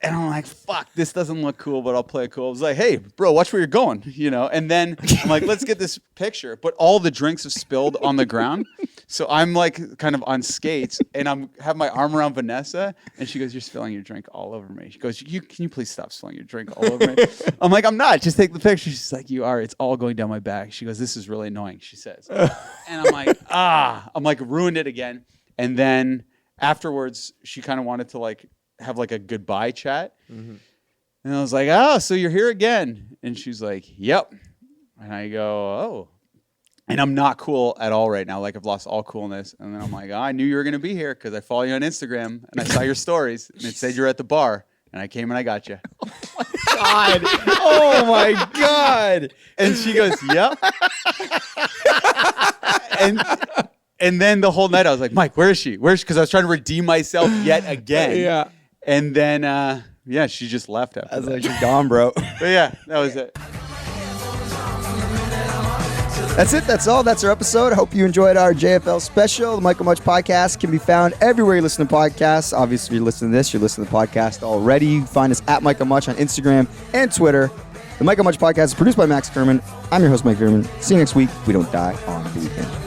And I'm like, fuck, this doesn't look cool, but I'll play it cool. I was like, hey, bro, watch where you're going, you know? And then I'm like, let's get this picture. But all the drinks have spilled on the ground. So I'm like kind of on skates, and I'm have my arm around Vanessa, and she goes, you're spilling your drink all over me. She goes, can you please stop spilling your drink all over me? I'm like, I'm not. Just take the picture. She's like, you are. It's all going down my back. She goes, this is really annoying, she says. And I'm like, I'm like, ruined it again. And then afterwards, she kind of wanted to like have like a goodbye chat. Mm-hmm. And I was like, oh, so you're here again. And she's like, yep. And I go, oh. And I'm not cool at all right now. Like, I've lost all coolness. And then I'm like, I knew you were going to be here because I follow you on Instagram and I saw your stories and it said you're at the bar. And I came and I got you. God. Oh my God. And she goes, yep. And then the whole night I was like, Mike, where is she? Because I was trying to redeem myself yet again. Yeah. And then, she just left after I was that. like, you're gone, bro. But yeah, that was it. That's it. That's all. That's our episode. I hope you enjoyed our JFL special. The Michael Much Podcast can be found everywhere you listen to podcasts. Obviously, if you're listening to this, you're listening to the podcast already. You can find us at Michael Much on Instagram and Twitter. The Michael Much Podcast is produced by Max Kerman. I'm your host, Mike Kerman. See you next week. We don't die on the weekend.